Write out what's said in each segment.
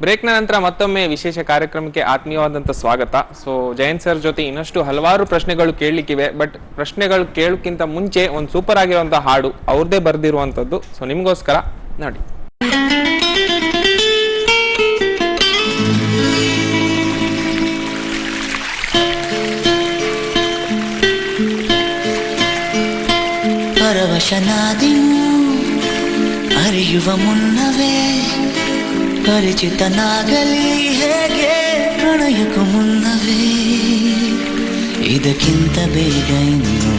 ಬ್ರೇಕ್ನ ನಂತರ ಮತ್ತೊಮ್ಮೆ ವಿಶೇಷ ಕಾರ್ಯಕ್ರಮಕ್ಕೆ ಆತ್ಮೀಯವಾದಂಥ ಸ್ವಾಗತ. ಸೊ ಜಯಂತ್ ಸರ್ ಜೊತೆ ಇನ್ನಷ್ಟು ಹಲವಾರು ಪ್ರಶ್ನೆಗಳು ಕೇಳಲಿಕ್ಕಿವೆ. ಬಟ್ ಪ್ರಶ್ನೆಗಳು ಕೇಳೋಕ್ಕಿಂತ ಮುಂಚೆ ಒಂದು ಸೂಪರ್ ಆಗಿರುವಂಥ ಹಾಡು ಅವ್ರದ್ದೇ ಬರೆದಿರುವಂಥದ್ದು. ಸೊ ನಿಮಗೋಸ್ಕರ ನೋಡಿ. ಪರವಶನಾದಿನು ಅರಿಯುವ ಮುನ್ನವೇ ಪರಿಚಿತನಾಗಲಿ ಹೇಗೆ ಪ್ರಣಯಕ್ಕೂ ಮುನ್ನವೇ ಇದಕ್ಕಿಂತ ಬೇಗ ಇನ್ನು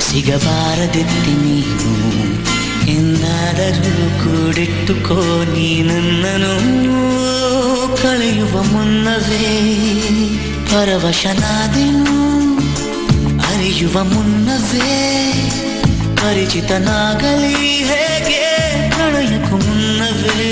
ಸಿಗಬಾರದಿತ್ತಿ ನೀನು ಎಂದಾದರೂ ಕೂಡಿಟ್ಟುಕೋ ನೀ ನನ್ನನು ಕಳೆಯುವ ಮುನ್ನವೇ ಪರವಶನಾದಿನು ಅರಿಯುವ ಮುನ್ನವೇ ಪರಿಚಿತನಾಗಲಿ ಹೇಗೆ ಪ್ರಣಯಕ್ಕೂ ಮುನ್ನವೇ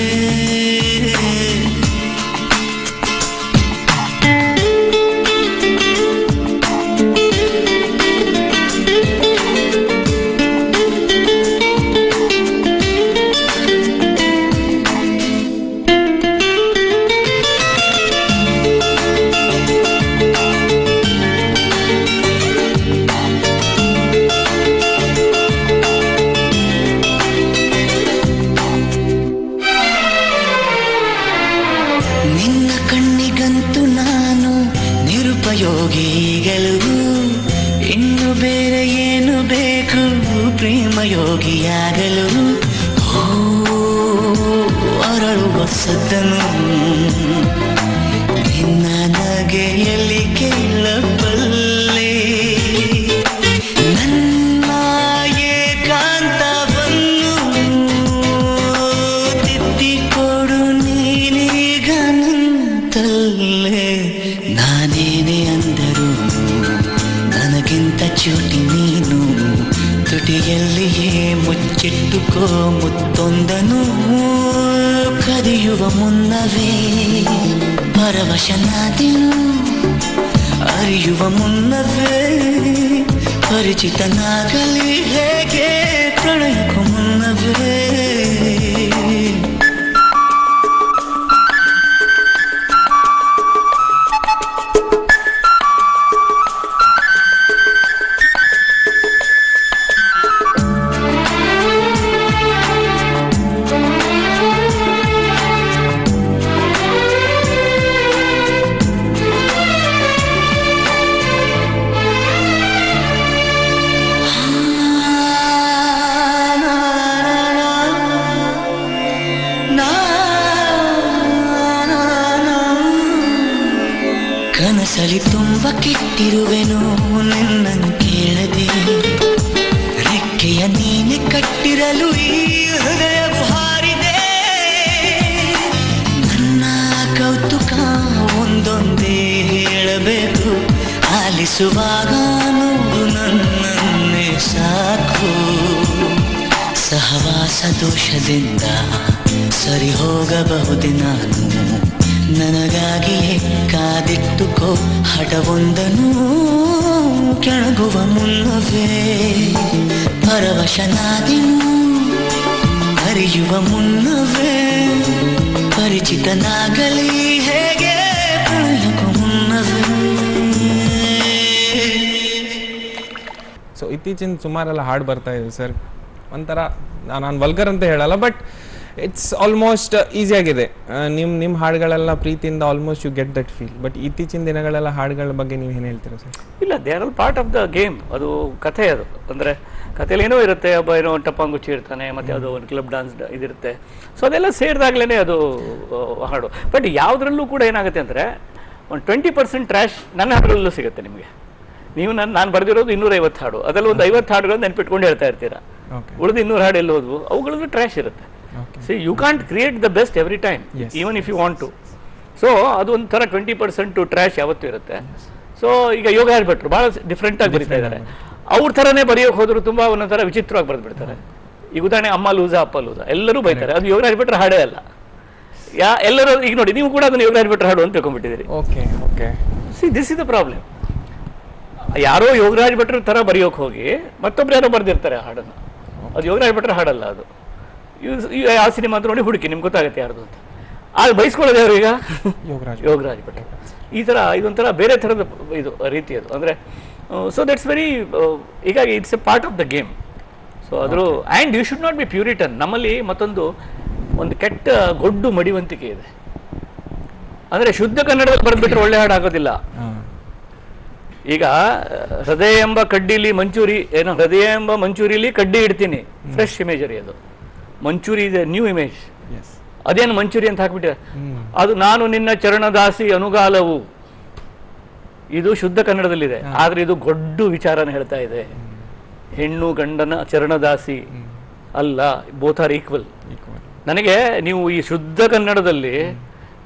ಯೋಗಿಗಳು ಇನ್ನು ಬೇರೆ ಏನು ಬೇಕು ಪ್ರೇಮಯೋಗಿಯಾಗಲು ಅರಳುವ ಸದ್ದನು ನಿನ್ನ ನಗೆಯಲ್ಲಿ ಕೇಳಬಲ್ಲೆ ನನ್ನ ಏಕಾಂತವನ್ನು ತಿದ್ದಿಕೊಡು ನೀನೀಗ ನಿಂತಲ್ಲೇ ನಾನೇನೆ ಅಂದರು ನನಗಿಂತ ಚೂಟಿ ನೀನು ತುಟಿಯಲ್ಲಿಯೇ ಮುಚ್ಚಿಟ್ಟುಕೋ ಮುತ್ತೊಂದನು ಕದಿಯುವ ಮುನ್ನವೇ ಪರವಶನಾದಿನು ಅರಿಯುವ ಮುನ್ನವೇ ಪರಿಚಿತನಾಗಲಿ ಹೇಗೆ ಪ್ರಣಯಕ್ಕೂ ಮುನ್ನವೇ ಕನಸಲಿ ತುಂಬ ಕೆಟ್ಟಿರುವೆನು ನಿನ್ನನ್ನು ಕೇಳದೆ ರೆಕ್ಕೆಯ ನೀನೆ ಕಟ್ಟಿರಲು ಈ ಹೃದಯ ಹಾರಿದೆ ನನ್ನ ಕೌತುಕ ಒಂದೊಂದೇ ಹೇಳಬೇಕು ಆಲಿಸುವಾಗ ನೋಡು ನನ್ನನ್ನೇ ಸಾಕು ಸಹವಾಸ ದೋಷದಿಂದ ಸರಿ ಹೋಗಬಹುದೇ ನಾನು ನನಗಾಗಿಯೇ ಕಾದಿಟ್ಟುಕೋ ಹಠವೊಂದನು ಕೆಳಗುವ ಮುನ್ನವೇ ಪರವಶನಾದಿನು ಅರಿಯುವ ಮುನ್ನವೇ ಪರಿಚಿತನಾಗಲಿ ಹೇಗೆ ಪ್ರಣಯಕ್ಕೂ ಮುನ್ನವೇ. ಸೊ ಇತ್ತೀಚಿನ ಸುಮಾರೆಲ್ಲ ಹಾಡು ಬರ್ತಾ ಇದೆ ಸರ್. ಒಂಥರ ನಾನು ವಲ್ಗರ್ ಅಂತ ಹೇಳಲ್ಲ, ಬಟ್ ಇಟ್ಸ್ ಆಲ್ಮೋಸ್ಟ್ ಈಸಿ ಆಗಿದೆ. ನಿಮ್ಮ ಹಾಡುಗಳೆಲ್ಲ ಪ್ರೀತಿಯಿಂದ almost you get that feel. But ಇತ್ತೀಚಿನ ದಿನಗಳೆಲ್ಲ ಹಾಡುಗಳ ಬಗ್ಗೆ ನೀವು ಏನು ಹೇಳ್ತೀರಾ ಸರ್? ಇಲ್ಲ, they are all part of the game. ಅದು ಕಥೆ, ಅದು ಅಂದರೆ ಕಥೆಯಲ್ಲಿ ಏನೋ ಇರುತ್ತೆ, ಒಬ್ಬ ಏನೋ ಒಂದು ಟಪ್ಪಂಗುಚ್ಚಿ ಇರ್ತಾನೆ, ಮತ್ತು ಅದು ಒಂದು ಕ್ಲಬ್ ಡಾನ್ಸ್ ಇದಿರುತ್ತೆ. ಸೊ ಅದೆಲ್ಲ ಸೇರಿದಾಗಲೇ ಅದು ಹಾಡು. ಬಟ್ ಯಾವುದ್ರಲ್ಲೂ ಕೂಡ ಏನಾಗುತ್ತೆ ಅಂದರೆ ಒಂದು 20% ಟ್ರ್ಯಾಶ್ ನನ್ನ ಹಾಡುಗಳಲ್ಲೂ ಸಿಗುತ್ತೆ ನಿಮಗೆ. ನೀವು ನಾನು ಬರೆದಿರೋದು 250 ಹಾಡು, ಅದರಲ್ಲಿ ಒಂದು 50 ಹಾಡುಗಳು ನೆನ್ಪಿಟ್ಕೊಂಡು ಹೇಳ್ತಾ ಇರ್ತೀರಾ. ಉಳಿದು 200 ಹಾಡು ಎಲ್ಲಿ ಹೋದ್ವು, ಅವುಗಳಲ್ಲೂ ಟ್ರ್ಯಾಶ್ ಇರುತ್ತೆ. See, you can't create the best every time, even if you want to. So ಅದು ಒಂಥರ 20% ಟ್ರ್ಯಾಶ್ ಯಾವತ್ತೂ ಇರುತ್ತೆ. ಸೊ ಈಗ ಯೋಗರಾಜ್ ಭಟ್ರು ಭಾಳ ಡಿಫ್ರೆಂಟ್ ಆಗಿ ಬರೀತಾ ಇದ್ದಾರೆ. ಅವ್ರ ಥರನೇ ಬರೆಯೋಕೆ ಹೋದ್ರು ತುಂಬಾ ಒಂದೊಂಥರ ವಿಚಿತ್ರವಾಗಿ ಬರೆದು ಬಿಡ್ತಾರೆ. ಈಗ ಉದಾಹರಣೆ ಅಮ್ಮ ಲೂಸಾ ಅಪ್ಪ ಲೂಸಾ ಎಲ್ಲರೂ ಬೈತಾರೆ, ಅದು ಯೋಗರಾಜ್ ಭಟ್ರ ಹಾಡೇ ಅಲ್ಲ. ಎಲ್ಲರೂ ಈಗ ನೋಡಿ, ನೀವು ಕೂಡ ಅದನ್ನು ಯೋಗರಾಜ್ ಭಟ್ರ ಹಾಡು ಅಂತ ತಿಳ್ಕೊಂಡ್ಬಿಟ್ಟಿದ್ದೀರಿ. See this is the problem. ಯಾರೋ ಯೋಗರಾಜ್ ಭಟ್ರ ಥರ ಬರೆಯೋಕೆ ಹೋಗಿ ಮತ್ತೊಬ್ರು ಯಾರೋ ಬರೆದಿರ್ತಾರೆ ಹಾಡನ್ನು. ಅದು ಯೋಗರಾಜ್ ಭಟ್ರ ಹಾಡಲ್ಲ. ಅದು ಯಾವ ಸಿನಿಮಾ ಅಂತ ನೋಡಿ ಹುಡುಕಿ, ನಿಮ್ಗೆ ಗೊತ್ತಾಗುತ್ತೆ ಯಾರ್ದು ಅಂತ. ಆಗ ಬಯಸ್ಕೊಳ್ಳೋದು ಯಾರು ಈಗ? ಯೋಗರಾಜ್ ಯೋಗರಾಜ್ ಭಟ್. ಈ ಥರ ಇದೊಂಥರ ಬೇರೆ ಥರದ ಇದು ರೀತಿ ಅದು. ಅಂದರೆ ಸೊ ದಟ್ಸ್ ವೆರಿ, ಹೀಗಾಗಿ it's a part of the game. So ಅದ್ರ and you should not be puritan. ನಮ್ಮಲ್ಲಿ ಮತ್ತೊಂದು ಒಂದು ಕೆಟ್ಟ ಗೊಡ್ಡು ಮಡಿವಂತಿಕೆ ಇದೆ. ಅಂದರೆ ಶುದ್ಧ ಕನ್ನಡದಲ್ಲಿ ಬರೆದ್ಬಿಟ್ರೆ ಒಳ್ಳೆ ಹಾಡು ಆಗೋದಿಲ್ಲ. ಈಗ ಹೃದಯ ಎಂಬ ಕಡ್ಡಿಲಿ ಮಂಚೂರಿ, ಏನೋ ಹೃದಯ ಎಂಬ ಮಂಚೂರಿಲಿ ಕಡ್ಡಿ ಇಡ್ತೀನಿ, ಫ್ರೆಶ್ ಇಮೇಜರಿ ಅದು. ಮಂಚೂರಿ ಇದೆ ನ್ಯೂ ಇಮೇಜ್. ಅದೇನು ಮಂಚೂರಿ ಅಂತ ಹಾಕ್ಬಿಟ್ಟಿದೆ. ಅದು ನಾನು ನಿನ್ನ ಚರಣದಾಸಿ ಅನುಗಾಲವು, ಇದು ಶುದ್ಧ ಕನ್ನಡದಲ್ಲಿದೆ. ಆದ್ರೆ ಇದು ಗೊಡ್ಡು ವಿಚಾರನ ಹೇಳ್ತಾ ಇದೆ. ಹೆಣ್ಣು ಗಂಡನ ಚರಣದಾಸಿ ಅಲ್ಲ, ಬೋತ್ ಆರ್ ಈಕ್ವಲ್. ನನಗೆ ನೀವು ಈ ಶುದ್ಧ ಕನ್ನಡದಲ್ಲಿ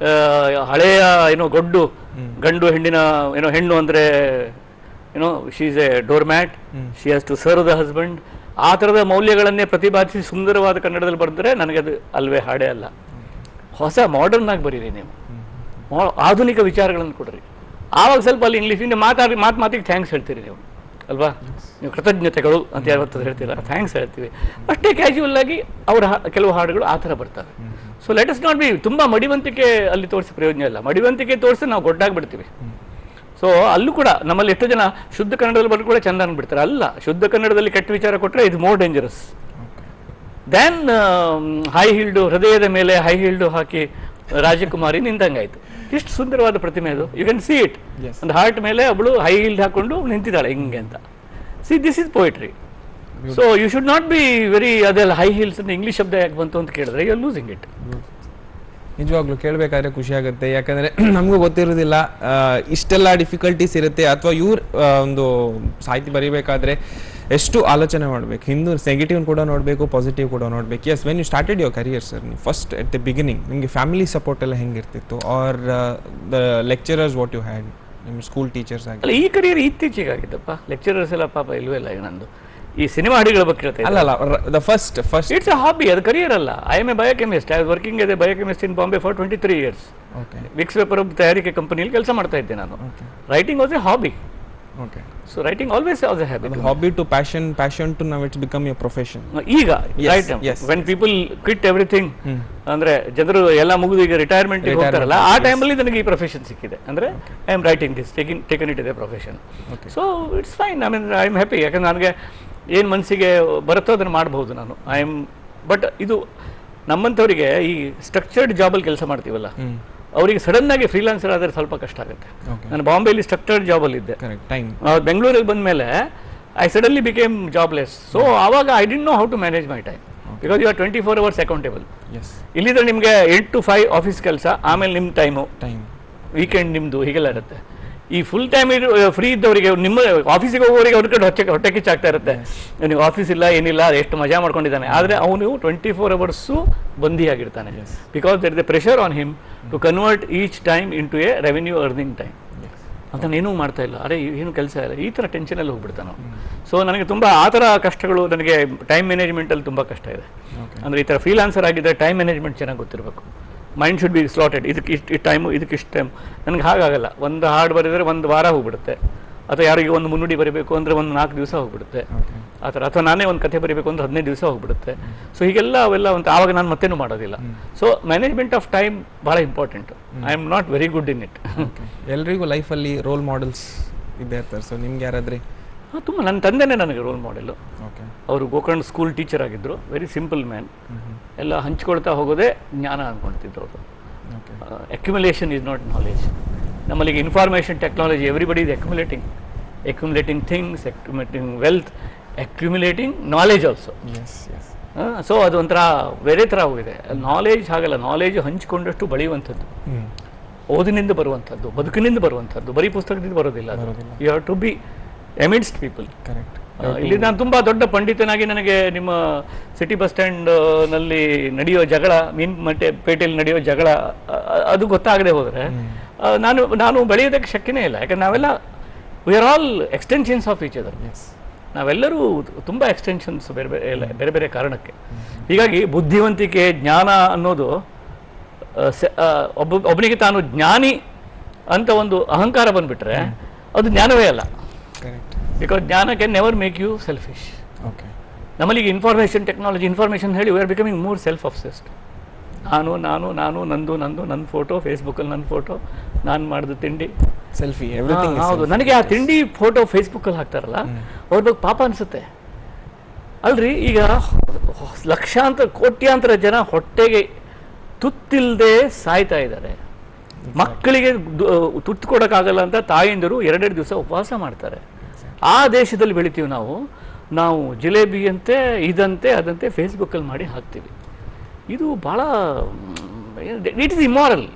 ಹಳೆಯ ಏನೋ ಗೊಡ್ಡು ಗಂಡು ಹೆಣ್ಣಿನ ಏನೋ, ಹೆಣ್ಣು ಅಂದ್ರೆ ಏನೋ she is a door mat, she has to serve the husband, ಆ ಥರದ ಮೌಲ್ಯಗಳನ್ನೇ ಪ್ರತಿಪಾದಿಸಿ ಸುಂದರವಾದ ಕನ್ನಡದಲ್ಲಿ ಬರೆದ್ರೆ ನನಗೆ ಅದು ಅಲ್ವೇ ಹಾಡೇ ಅಲ್ಲ. ಹೊಸ ಮಾಡರ್ನ್ ಆಗಿ ಬರೀರಿ ನೀವು, ಆಧುನಿಕ ವಿಚಾರಗಳನ್ನು ಕೊಡ್ರಿ. ಆವಾಗ ಸ್ವಲ್ಪ ಅಲ್ಲಿ ಇಂಗ್ಲೀಷಿಂದ ಮಾತಿಗೆ ಥ್ಯಾಂಕ್ಸ್ ಹೇಳ್ತೀರಿ ನೀವು ಅಲ್ವಾ? ನೀವು ಕೃತಜ್ಞತೆಗಳು ಅಂತ ಯಾವತ್ತದು ಹೇಳ್ತೀರ, ಥ್ಯಾಂಕ್ಸ್ ಹೇಳ್ತೀವಿ ಅಷ್ಟೇ ಕ್ಯಾಶುವಲ್ ಆಗಿ. ಅವರ ಕೆಲವು ಹಾಡುಗಳು ಆ ಥರ ಬರ್ತವೆ. So let us not be ತುಂಬ ಮಡಿವಂತಿಕೆ ಅಲ್ಲಿ ತೋರಿಸಿ ಪ್ರಯೋಜನ ಇಲ್ಲ. ಮಡಿವಂತಿಕೆ ತೋರಿಸಿ ನಾವು ಗೊಡ್ಡಾಗ್ಬಿಡ್ತೀವಿ. ಸೊ ಅಲ್ಲೂ ಕೂಡ ನಮ್ಮಲ್ಲಿ ಎಷ್ಟೋ ಜನ ಶುದ್ಧ ಕನ್ನಡದಲ್ಲಿ ಬರೆದು ಕೂಡ ಚಂದ ಅನ್ಬಿಡ್ತಾರೆ. ಅಲ್ಲ, ಶುದ್ಧ ಕನ್ನಡದಲ್ಲಿ ಕೆಟ್ಟ ವಿಚಾರ ಕೊಟ್ಟರೆ ಇದು ಮೋರ್ ಡೇಂಜರಸ್ ದ್ಯಾನ್ ಹೈ ಹೀಲ್ಡು, ಹೃದಯದ ಮೇಲೆ ಹೈ ಹೀಲ್ಡು ಹಾಕಿ ರಾಜಕುಮಾರಿ ನಿಂತಂಗಾಯ್ತು. ಎಷ್ಟು ಸುಂದರವಾದ ಪ್ರತಿಮೆ ಅದು. You can see it. ಒಂದು ಹಾರ್ಟ್ ಮೇಲೆ ಒಬ್ಬಳು ಹೈ ಹೀಲ್ಡ್ ಹಾಕೊಂಡು ನಿಂತಿದ್ದಾಳೆ ಹಿಂಗೆ ಅಂತ. See this is poetry. So you should not be very, ಅದೆಲ್ಲ ಹೈ ಹೀಲ್ಸ್ ಅಂತ ಇಂಗ್ಲೀಷ್ ಶಬ್ದ ಯಾಕೆ ಬಂತು ಅಂತ ಕೇಳಿದ್ರೆ ಯು ಆರ್ ಲೂಸಿಂಗ್ ಇಟ್. ನಿಜವಾಗ್ಲೂ ಕೇಳಬೇಕಾದ್ರೆ ಖುಷಿ ಆಗುತ್ತೆ. ಯಾಕಂದರೆ ನಮಗೂ ಗೊತ್ತಿರೋದಿಲ್ಲ ಇಷ್ಟೆಲ್ಲ ಡಿಫಿಕಲ್ಟೀಸ್ ಇರುತ್ತೆ. ಅಥವಾ ಇವ್ರು ಒಂದು ಸಾಹಿತ್ಯ ಬರೀಬೇಕಾದ್ರೆ ಎಷ್ಟು ಆಲೋಚನೆ ಮಾಡಬೇಕು, ಹಿಂದೂ ನೆಗೆಟಿವ್ ಕೂಡ ನೋಡಬೇಕು, ಪಾಸಿಟಿವ್ ಕೂಡ ನೋಡಬೇಕು. Yes, when you started your career sir, ನೀವು ಫಸ್ಟ್ ಎಟ್ ದ ಬಿಗಿನಿಂಗ್ ನಿಮಗೆ ಫ್ಯಾಮಿಲಿ ಸಪೋರ್ಟ್ ಎಲ್ಲ ಹೆಂಗಿರ್ತಿತ್ತು? Are the lecturers what you had, ನಿಮ್ಮ ಸ್ಕೂಲ್ ಟೀಚರ್ಸ್ ಆಗಿ? ಅಲ್ಲ, ಈ ಕರಿಯರ್ ಇತ್ತೀಚೆಗೆ ಆಗಿದ್ದಪ್ಪ. ಲೆಕ್ಚರರ್ಸ್ ಎಲ್ಲ ಪಾಪ ಇಲ್ವೇ ಇಲ್ಲ. ಈಗ ನಂದು ಈ ಸಿನಿಮಾ ಹಾಡುಗಳ ಬಗ್ಗೆ ಹೇಳ್ತಾ ಅಲ್ಲ, the first it's a hobby, ಅದು ಕರಿಯರ್ ಅಲ್ಲ. I am a biochemist. I was working as a biochemist in Bombay for 23 years. Vicks paper ತಯಾರಿಕೆ ಕಂಪನಿಯಲ್ಲಿ ಕೆಲಸ ಮಾಡ್ತಾ ಇದ್ದೆ ನಾನು. Writing was a hobby. Okay. So writing always was a habit. Hobby to passion, passion to now it's become your profession. ಈಗ right, when people quit everything, ಅಂದ್ರೆ ಜನರು ಎಲ್ಲ ಮುಗಿದು ಈಗ ರಿಟೈರ್ಮೆಂಟ್ ಹೋಗ್ತಾರಲ್ಲ, ಆ ಟೈಮಲ್ಲಿ ನನಗೆ ಈ ಪ್ರೊಫೆಷನ್ ಸಿಕ್ಕಿದೆ. ಅಂದ್ರೆ I am writing this, taken it as a profession. So it's fine. I mean I am happy. ಯಾಕಂದ್ರೆ ನನಗೆ ಏನು ಮನಸ್ಸಿಗೆ ಬರುತ್ತೋ ಅದನ್ನು ಮಾಡಬಹುದು ನಾನು. ಐ ಆಮ್ ಬಟ್ ಇದು ನಮ್ಮಂಥವರಿಗೆ ಈ ಸ್ಟ್ರಕ್ಚರ್ಡ್ ಜಾಬಲ್ಲಿ ಕೆಲಸ ಮಾಡ್ತೀವಲ್ಲ, ಅವರಿಗೆ ಸಡನ್ ಆಗಿ ಫ್ರೀಲಾನ್ಸರ್ ಆದರೆ ಸ್ವಲ್ಪ ಕಷ್ಟ ಆಗುತ್ತೆ. ನಾನು ಬಾಂಬೆಯಲ್ಲಿ ಸ್ಟ್ರಕ್ಚರ್ಡ್ ಜಾಬಲ್ಲಿ ಇದ್ದೆ. ಬೆಂಗಳೂರಿಗೆ ಬಂದ ಮೇಲೆ I suddenly became jobless. So ಆವಾಗ I didn't know how to manage my time, because you are 24 hours accountable. ಇಲ್ಲಿದ್ರೆ ನಿಮಗೆ 8 to 5 ಆಫೀಸ್ ಕೆಲಸ, ಆಮೇಲೆ ನಿಮ್ಮ ಟೈಮು, ವೀಕೆಂಡ್ ನಿಮ್ಮದು, ಹೀಗೆಲ್ಲ ಇರುತ್ತೆ. ಈ ಫುಲ್ ಟೈಮ್ ಫ್ರೀ ಇದ್ದವರಿಗೆ, ನಿಮ್ಮ ಆಫೀಸಿಗೆ ಹೋಗೋರಿಗೆ ಅವ್ರ ಕಡೆ ಹೊಟ್ಟೆ ಕಿಚ್ಚಾಗ್ತಾ ಇರುತ್ತೆ. ನೀವು ಆಫೀಸ್ ಇಲ್ಲ, ಏನಿಲ್ಲ, ಎಷ್ಟು ಮಜಾ ಮಾಡ್ಕೊಂಡಿದ್ದಾನೆ. ಆದರೆ ಅವನು 24 hours ಬಂದಿಯಾಗಿರ್ತಾನೆ. Because that is the pressure on him to convert each time into a revenue earning time. ಅಂತ ಏನೂ ಮಾಡ್ತಾ ಇಲ್ಲ, ಅರೆ ಏನು ಕೆಲಸ ಇಲ್ಲ, ಈ ಥರ ಟೆನ್ಷನಲ್ಲಿ ಹೋಗ್ಬಿಡ್ತಾನೆ. ಸೊ ನನಗೆ ತುಂಬ ಆ ಥರ ಕಷ್ಟಗಳು, ನನಗೆ ಟೈಮ್ ಮ್ಯಾನೇಜ್ಮೆಂಟಲ್ಲಿ ತುಂಬ ಕಷ್ಟ ಇದೆ. ಅಂದರೆ ಈ ಥರ ಫ್ರೀಲಾನ್ಸರ್ ಆಗಿದ್ದರೆ ಟೈಮ್ ಮ್ಯಾನೇಜ್ಮೆಂಟ್ ಚೆನ್ನಾಗಿ ಗೊತ್ತಿರಬೇಕು. Mind should be slotted. ಇದಕ್ಕೆ ಇಷ್ಟು ಟೈಮು, ಇದಕ್ಕೆ ಇಷ್ಟು ಟೈಮ್. ನನಗೆ ಹಾಗಾಗಲ್ಲ. ಒಂದು ಹಾಡು ಬರೆದರೆ 1 ವಾರ ಹೋಗ್ಬಿಡುತ್ತೆ, ಅಥವಾ ಯಾರಿಗೆ ಒಂದು ಮುನ್ನುಡಿ ಬರೀಬೇಕು ಅಂದರೆ 4 ದಿವಸ ಹೋಗ್ಬಿಡುತ್ತೆ ಆ ಥರ. ಅಥವಾ ನಾನೇ ಒಂದು ಕಥೆ ಬರೀಬೇಕು ಅಂದರೆ 15 ದಿವಸ ಹೋಗ್ಬಿಡುತ್ತೆ. ಸೊ ಹೀಗೆಲ್ಲ ಅವೆಲ್ಲ ಒಂದು ಆವಾಗ ನಾನು ಮತ್ತೇನು ಮಾಡೋದಿಲ್ಲ. ಸೊ ಮ್ಯಾನೇಜ್ಮೆಂಟ್ ಆಫ್ ಟೈಮ್ ಭಾಳ important. I am not very good in it. ಎಲ್ರಿಗೂ ಲೈಫಲ್ಲಿ ರೋಲ್ ಮಾಡೆಲ್ಸ್ ಇದ್ದೇ ಇರ್ತಾರೆ. ಸೊ ನಿಮ್ಗೆ ಯಾರಾದ್ರಿ? ತುಂಬ. ನನ್ನ ತಂದೆನೇ ನನಗೆ ರೋಲ್ ಮಾಡೆಲ್ಲು. ಅವರು ಗೋಕರ್ಣ ಸ್ಕೂಲ್ ಟೀಚರ್ ಆಗಿದ್ದರು. Very simple man. ಎಲ್ಲ ಹಂಚ್ಕೊಳ್ತಾ ಹೋಗೋದೇ ಜ್ಞಾನ ಅಂದ್ಕೊಳ್ತಿದ್ರು ಅವರು. Accumulation is not knowledge. ನಮ್ಮಲ್ಲಿ information technology, everybody is accumulating things, accumulating wealth, accumulating knowledge also. So ಅದು ಒಂಥರ ಬೇರೆ ಥರ ಹೋಗಿದೆ. ನಾಲೆಜ್ ಹಾಗಲ್ಲ. ನಾಲೆಜ್ ಹಂಚಿಕೊಂಡಷ್ಟು ಬೆಳೆಯುವಂಥದ್ದು, ಓದಿನಿಂದ ಬರುವಂಥದ್ದು, ಬದುಕಿನಿಂದ ಬರುವಂಥದ್ದು, ಬರೀ ಪುಸ್ತಕದಿಂದ ಬರೋದಿಲ್ಲ. You have to be amidst people. ಇಲ್ಲಿ ನಾನು ತುಂಬ ದೊಡ್ಡ ಪಂಡಿತನಾಗಿ ನನಗೆ ನಿಮ್ಮ ಸಿಟಿ ಬಸ್ ಸ್ಟ್ಯಾಂಡ್ನಲ್ಲಿ ನಡೆಯೋ ಜಗಳ, ಪೇಟೆಯಲ್ಲಿ ನಡೆಯೋ ಜಗಳ ಅದು ಗೊತ್ತಾಗದೆ ಹೋದರೆ ನಾನು ಬೆಳೆಯೋದಕ್ಕೆ ಶಕ್ಯನೇ ಇಲ್ಲ. ಯಾಕಂದ್ರೆ ನಾವೆಲ್ಲ we are all extensions of each other. ನಾವೆಲ್ಲರೂ ತುಂಬ ಎಕ್ಸ್ಟೆನ್ಷನ್ಸ್ ಬೇರೆ ಬೇರೆ ಕಾರಣಕ್ಕೆ. ಹೀಗಾಗಿ ಬುದ್ಧಿವಂತಿಕೆ, ಜ್ಞಾನ ಅನ್ನೋದು ಒಬ್ಬನಿಗೆ ತಾನು ಜ್ಞಾನಿ ಅಂತ ಒಂದು ಅಹಂಕಾರ ಬಂದುಬಿಟ್ರೆ ಅದು ಜ್ಞಾನವೇ ಅಲ್ಲ. ಬಿಕಾಸ್ ಜ್ಞಾನ can never make you selfish. ನಮ್ಮಲ್ಲಿ ಇನ್ಫಾರ್ಮೇಷನ್ ಟೆಕ್ನಾಲಜಿ, ಇನ್ಫಾರ್ಮೇಷನ್ ಹೇಳಿ we are becoming more self obsessed. ನಾನು ನಾನು ನಾನು ನಂದು ನನ್ನ ಫೋಟೋ ಫೇಸ್ಬುಕ್ಕಲ್ಲಿ, ನನ್ನ ಫೋಟೋ, ನಾನು ಮಾಡಿದ ತಿಂಡಿ, ಸೆಲ್ಫಿ, ಎವ್ರಿಥಿಂಗ್. ಹೌದು. ನನಗೆ ಆ ತಿಂಡಿ ಫೋಟೋ ಫೇಸ್ಬುಕ್ಕಲ್ಲಿ ಹಾಕ್ತಾರಲ್ಲ, ಅವ್ರ ಬಗ್ಗೆ ಪಾಪ ಅನಿಸುತ್ತೆ ಅಲ್ರಿ. ಈಗ ಲಕ್ಷಾಂತರ ಕೋಟ್ಯಾಂತರ ಜನ ಹೊಟ್ಟೆಗೆ ತುತ್ತಿಲ್ಲದೆ ಸಾಯ್ತಾ ಇದ್ದಾರೆ. ಮಕ್ಕಳಿಗೆ ತುತ್ತು ಕೊಡೋಕ್ಕಾಗಲ್ಲ ಅಂತ ತಾಯಂದಿರು 2 ದಿವಸ ಉಪವಾಸ ಮಾಡ್ತಾರೆ. ಆ ದೇಶದಲ್ಲಿ ಬೆಳಿತೀವಿ ನಾವು ಜಿಲೇಬಿಯಂತೆ ಇದಂತೆ ಅದಂತೆ ಫೇಸ್ಬುಕ್ಕಲ್ಲಿ ಮಾಡಿ ಹಾಕ್ತೀವಿ. ಇದು ಭಾಳ ಇಟ್ ಇಸ್ ಇಮ್ಮಾರಲ್.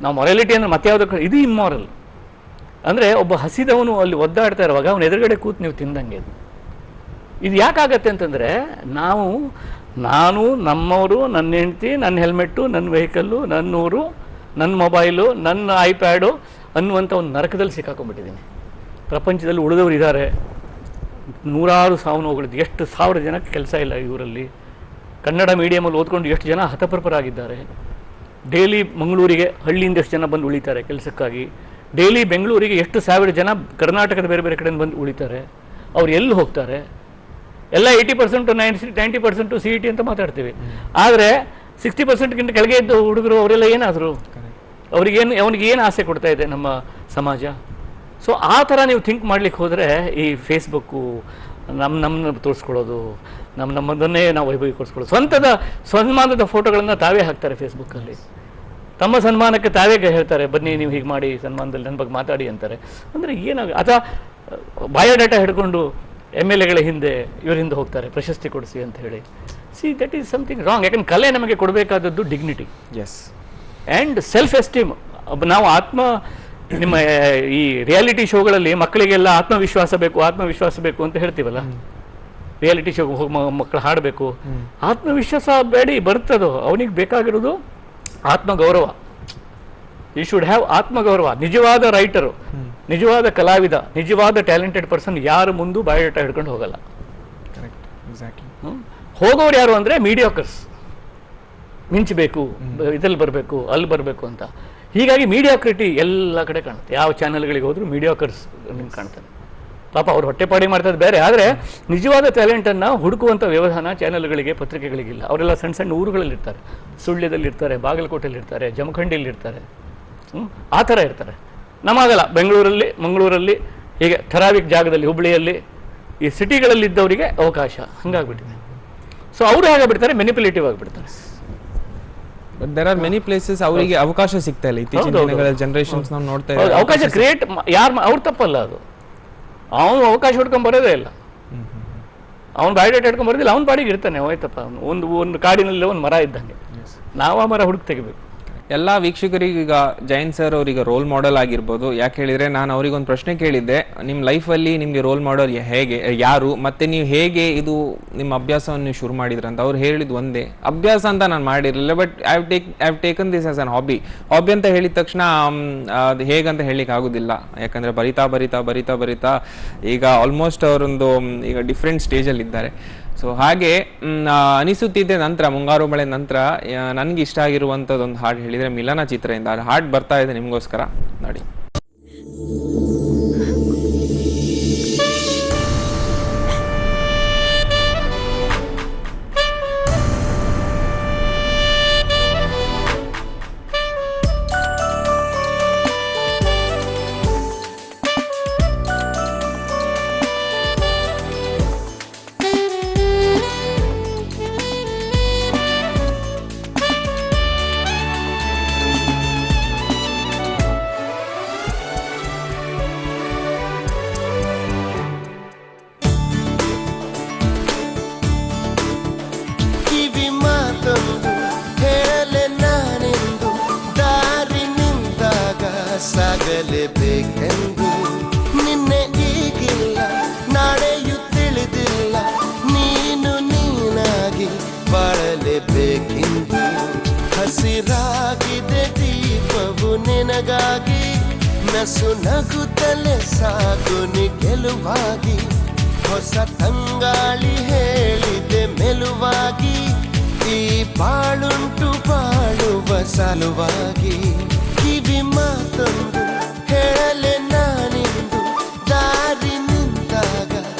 ನಾವು ಮೊರಾಲಿಟಿ ಅಂದರೆ ಮತ್ತೆ ಯಾವುದಕ್ಕೆ, ಇದು ಇಮ್ಮಾರಲ್. ಅಂದರೆ ಒಬ್ಬ ಹಸಿದವನು ಅಲ್ಲಿ ಒದ್ದಾಡ್ತಾ ಇರುವಾಗ ಅವನ ಎದುರುಗಡೆ ಕೂತು ನೀವು ತಿಂದಂಗೆ. ಇದು ಯಾಕಾಗತ್ತೆ ಅಂತಂದರೆ ನಾನು ನಮ್ಮವರು, ನನ್ನ ಹೆಂಡತಿ, ನನ್ನ ಹೆಲ್ಮೆಟ್ಟು, ನನ್ನ ವೆಹಿಕಲ್ಲು, ನನ್ನ ಊರು, ನನ್ನ ಮೊಬೈಲು, ನನ್ನ ಐಪ್ಯಾಡು ಅನ್ನುವಂಥ ಒಂದು ನರಕದಲ್ಲಿ ಸಿಕ್ಕಾಕೊಂಡ್ಬಿಟ್ಟಿದ್ದೀನಿ. ಪ್ರಪಂಚದಲ್ಲಿ ಉಳಿದವರು ಇದ್ದಾರೆ, ನೂರಾರು ಸಾವು ನೋವುಗಳಿದ್ದು. ಎಷ್ಟು ಸಾವಿರ ಜನಕ್ಕೆ ಕೆಲಸ ಇಲ್ಲ ಇವರಲ್ಲಿ. ಕನ್ನಡ ಮೀಡಿಯಮಲ್ಲಿ ಓದ್ಕೊಂಡು ಎಷ್ಟು ಜನ ಹತಪ್ರಪರಾಗಿದ್ದಾರೆ. ಡೈಲಿ ಮಂಗಳೂರಿಗೆ ಹಳ್ಳಿಯಿಂದ ಎಷ್ಟು ಜನ ಬಂದು ಉಳಿತಾರೆ ಕೆಲಸಕ್ಕಾಗಿ. ಡೈಲಿ ಬೆಂಗಳೂರಿಗೆ ಎಷ್ಟು ಸಾವಿರ ಜನ ಕರ್ನಾಟಕದ ಬೇರೆ ಬೇರೆ ಕಡೆಯಿಂದ ಬಂದು ಉಳಿತಾರೆ. ಅವ್ರು ಎಲ್ಲಿ ಹೋಗ್ತಾರೆ? ಎಲ್ಲ 80% 90% CET ಅಂತ ಮಾತಾಡ್ತೀವಿ. ಆದರೆ 60%ಗಿಂತ ಕೆಳಗೆ ಇದ್ದ ಹುಡುಗರು ಅವರೆಲ್ಲ ಏನಾದರು? ಅವನಿಗೆ ಏನು ಆಸೆ ಕೊಡ್ತಾ ಇದೆ ನಮ್ಮ ಸಮಾಜ? ಸೊ ಆ ಥರ ನೀವು ಥಿಂಕ್ ಮಾಡ್ಲಿಕ್ಕೆ ಹೋದರೆ ಈ ಫೇಸ್ಬುಕ್ಕು ನಮ್ಮನ್ನ ತೋರಿಸ್ಕೊಳ್ಳೋದು, ನಮ್ಮದನ್ನೇ ನಾವು ವೈಭವೀಕರಿಸ್ಕೊಳ್ಳೋದು, ಸನ್ಮಾನದ ಫೋಟೋಗಳನ್ನು ತಾವೇ ಹಾಕ್ತಾರೆ ಫೇಸ್ಬುಕ್ಕಲ್ಲಿ. ತಮ್ಮ ಸನ್ಮಾನಕ್ಕೆ ತಾವೇ ಹೇಳ್ತಾರೆ, ಬನ್ನಿ ನೀವು ಹೀಗೆ ಮಾಡಿ ಸನ್ಮಾನದಲ್ಲಿ ನನ್ನ ಬಗ್ಗೆ ಮಾತಾಡಿ ಅಂತಾರೆ. ಅಂದರೆ ಅಥವಾ ಬಯೋಡಾಟಾ ಹಿಡ್ಕೊಂಡು MLAಗಳ ಹಿಂದೆ ಇವ್ರ ಹಿಂದೆ ಹೋಗ್ತಾರೆ, ಪ್ರಶಸ್ತಿ ಕೊಡಿಸಿ ಅಂತ ಹೇಳಿ. See that is something wrong. ಯಾಕಂದ್ರೆ ಕಲೆ ನಮಗೆ ಕೊಡಬೇಕಾದದ್ದು ಡಿಗ್ನಿಟಿ ಆ್ಯಂಡ್ ಸೆಲ್ಫ್ ಎಸ್ಟೀಮ್. ನಾವು ನಿಮ್ಮ ಈ ರಿಯಾಲಿಟಿ ಶೋಗಳಲ್ಲಿ ಮಕ್ಕಳಿಗೆಲ್ಲ ಆತ್ಮವಿಶ್ವಾಸ ಬೇಕು ಅಂತ ಹೇಳ್ತೀವಲ್ಲ. ರಿಯಾಲಿಟಿ ಶೋ ಮಕ್ಕಳು ಹಾಡಬೇಕು, ಆತ್ಮವಿಶ್ವಾಸ ಬೇಡಿ ಬರ್ತದೋ. ಅವನಿಗೆ ಬೇಕಾಗಿರೋದು ಆತ್ಮಗೌರವ. ಯು ಶುಡ್ ಹ್ಯಾವ್ ಆತ್ಮಗೌರವ. ನಿಜವಾದ ರೈಟರು, ನಿಜವಾದ ಕಲಾವಿದ, ನಿಜವಾದ ಟ್ಯಾಲೆಂಟೆಡ್ ಪರ್ಸನ್ ಯಾರು ಮುಂದೂ ಬಯೋಡಾಟಾ ಹಿಡ್ಕೊಂಡು ಹೋಗಲ್ಲ. ಹೋಗೋರು ಯಾರು ಅಂದರೆ ಮೀಡಿಯಾಕರ್ಸ್. ಮಿಂಚಬೇಕು, ಇದಲ್ಲಿ ಬರಬೇಕು, ಅಲ್ಲಿ ಬರಬೇಕು ಅಂತ. ಹೀಗಾಗಿ ಮೀಡಿಯಾಕ್ರಿಟಿ ಎಲ್ಲ ಕಡೆ ಕಾಣುತ್ತೆ. ಯಾವ ಚಾನೆಲ್ಗಳಿಗೆ ಹೋದ್ರು ಮೀಡಿಯಾಕರ್ಸ್ ನಿಮ್ಗೆ ಕಾಣ್ತಾರೆ. ಪಾಪ ಅವ್ರು ಹೊಟ್ಟೆಪಾಡಿ ಮಾಡ್ತಾರೆ ಬೇರೆ, ಆದರೆ ನಿಜವಾದ ಟ್ಯಾಲೆಂಟನ್ನು ಹುಡುಕುವಂಥ ವ್ಯವಧಾನ ಚಾನೆಲ್ಗಳಿಗೆ, ಪತ್ರಿಕೆಗಳಿಗಿಲ್ಲ. ಅವರೆಲ್ಲ ಸಣ್ಣ ಸಣ್ಣ ಊರುಗಳಲ್ಲಿರ್ತಾರೆ. ಸುಳ್ಯದಲ್ಲಿರ್ತಾರೆ, ಬಾಗಲಕೋಟೆಯಲ್ಲಿರ್ತಾರೆ, ಜಮಖಂಡಿಯಲ್ಲಿರ್ತಾರೆ, ಆ ಥರ ಇರ್ತಾರೆ. ನಮಗಲ್ಲ, ಬೆಂಗಳೂರಲ್ಲಿ, ಮಂಗಳೂರಲ್ಲಿ, ಹೀಗೆ ಥರಾವಿಕ್ ಜಾಗದಲ್ಲಿ, ಹುಬ್ಬಳ್ಳಿಯಲ್ಲಿ, ಈ ಸಿಟಿಗಳಲ್ಲಿದ್ದವರಿಗೆ ಅವಕಾಶ ಹಂಗಾಗ್ಬಿಟ್ಟಿದೆ. ಸೊ ಅವರು ಹಾಗಾಗ್ಬಿಡ್ತಾರೆ, ಮೆನಿಪ್ಯುಲೇಟಿವ್ ಆಗಿಬಿಡ್ತಾರೆ. But there are many places ಅವರಿಗೆ ಅವಕಾಶ ಸಿಗ್ತಾ ಇಲ್ಲ. ಇತ್ತೀಚಿನ ದಿನಗಳ ಜನರೇಷನ್ಸ್ ನಾವು ನೋಡ್ತಾ ಇದ್ದೀವಿ. ಅವಕಾಶ ಕ್ರಿಯೇಟ್ ಅವ್ರ ತಪ್ಪಲ್ಲ ಅದು. ಅವನು ಅವಕಾಶ ಹುಡ್ಕೊಂಡ್ ಬರೋದೇ ಇಲ್ಲ. ಅವ್ನು ಬಯೋಡೇಟಾ ಹಿಡ್ಕೊಂಡ್ ಬರೋದಿಲ್ಲ. ಅವ್ನ ಬಾಡಿಗೆ ಇರ್ತಾನೆ, ಹೋಯ್ತಪ್ಪ. ಒಂದು ಕಾಡಿನಲ್ಲಿ ಒಂದು ಮರ ಇದ್ದಂಗೆ, ನಾವು ಆ ಮರ ಹುಡುಕ್ ತೆಗಿಬೇಕು. ಎಲ್ಲ ವೀಕ್ಷಕರಿಗೆ ಈಗ ಜೈನ್ ಸರ್ ಅವ್ರಿಗೆ ರೋಲ್ ಮಾಡೆಲ್ ಆಗಿರ್ಬೋದು. ಯಾಕೆ ಹೇಳಿದ್ರೆ, ನಾನು ಅವ್ರಿಗೊಂದು ಪ್ರಶ್ನೆ ಕೇಳಿದ್ದೆ, ನಿಮ್ಮ ಲೈಫಲ್ಲಿ ನಿಮಗೆ ರೋಲ್ ಮಾಡೆಲ್ ಯಾರು, ಮತ್ತೆ ನೀವು ಹೇಗೆ ಇದು ನಿಮ್ಮ ಅಭ್ಯಾಸವನ್ನು ನೀವು ಶುರು ಮಾಡಿದ್ರಂತ. ಅವ್ರು ಹೇಳಿದ್ ಒಂದೇ, ಅಭ್ಯಾಸ ಅಂತ ನಾನು ಮಾಡಿರಲಿಲ್ಲ, but I have taken this as an hobby ಅಂತ ಹೇಳಿದ ತಕ್ಷಣ ಅದು ಹೇಗಂತ ಹೇಳಲಿಕ್ಕೆ ಆಗೋದಿಲ್ಲ. ಯಾಕಂದರೆ ಬರಿತಾ ಈಗ ಆಲ್ಮೋಸ್ಟ್ ಅವರೊಂದು ಈಗ ಡಿಫ್ರೆಂಟ್ ಸ್ಟೇಜಲ್ಲಿ ಇದ್ದಾರೆ. ಸೊ ಹಾಗೆ ಅನಿಸುತ್ತಿದ್ದೆ. ನಂತರ ಮುಂಗಾರು ಮಳೆ ನಂತರ ನನಗೆ ಇಷ್ಟ ಆಗಿರುವಂಥದ್ದೊಂದು ಹಾಡು ಹೇಳಿದರೆ ಮಿಲನ ಚಿತ್ರದಿಂದ. ಅದು ಹಾಡು ಬರ್ತಾ ಇದೆ ನಿಮಗೋಸ್ಕರ, ನೋಡಿ. ಸಾಗಲೇಬೇಕೆಂದು ನಿನ್ನೆ ಈಗಿಲ್ಲ, ನಾಳೆಯೂ ತಿಳಿದಿಲ್ಲ, ನೀನು ನೀನಾಗಿ ಬಾಳಲೇಬೇಕೆಂದು. ಹಸಿರಾಗಿದೆ ದೀಪವು ನಿನಗಾಗಿ, ನಸು ನಗುತ್ತಲೇ ಸಾಗು ನಿ ಗೆಲುವಾಗಿ. ಹೊಸ ತಂಗಾಳಿ ಹೇಳಿದೆ ಮೆಲುವಾಗಿ, ಈ ಬಾಳುಂಟು ಬಾಳುವ ಸಲುವಾಗಿ. ಕಿವಿ ಮಾತೊಂದು ಹೇಳಲೆ ನಾನಿಂದು, ದಾರಿ ನಿಂತಾಗ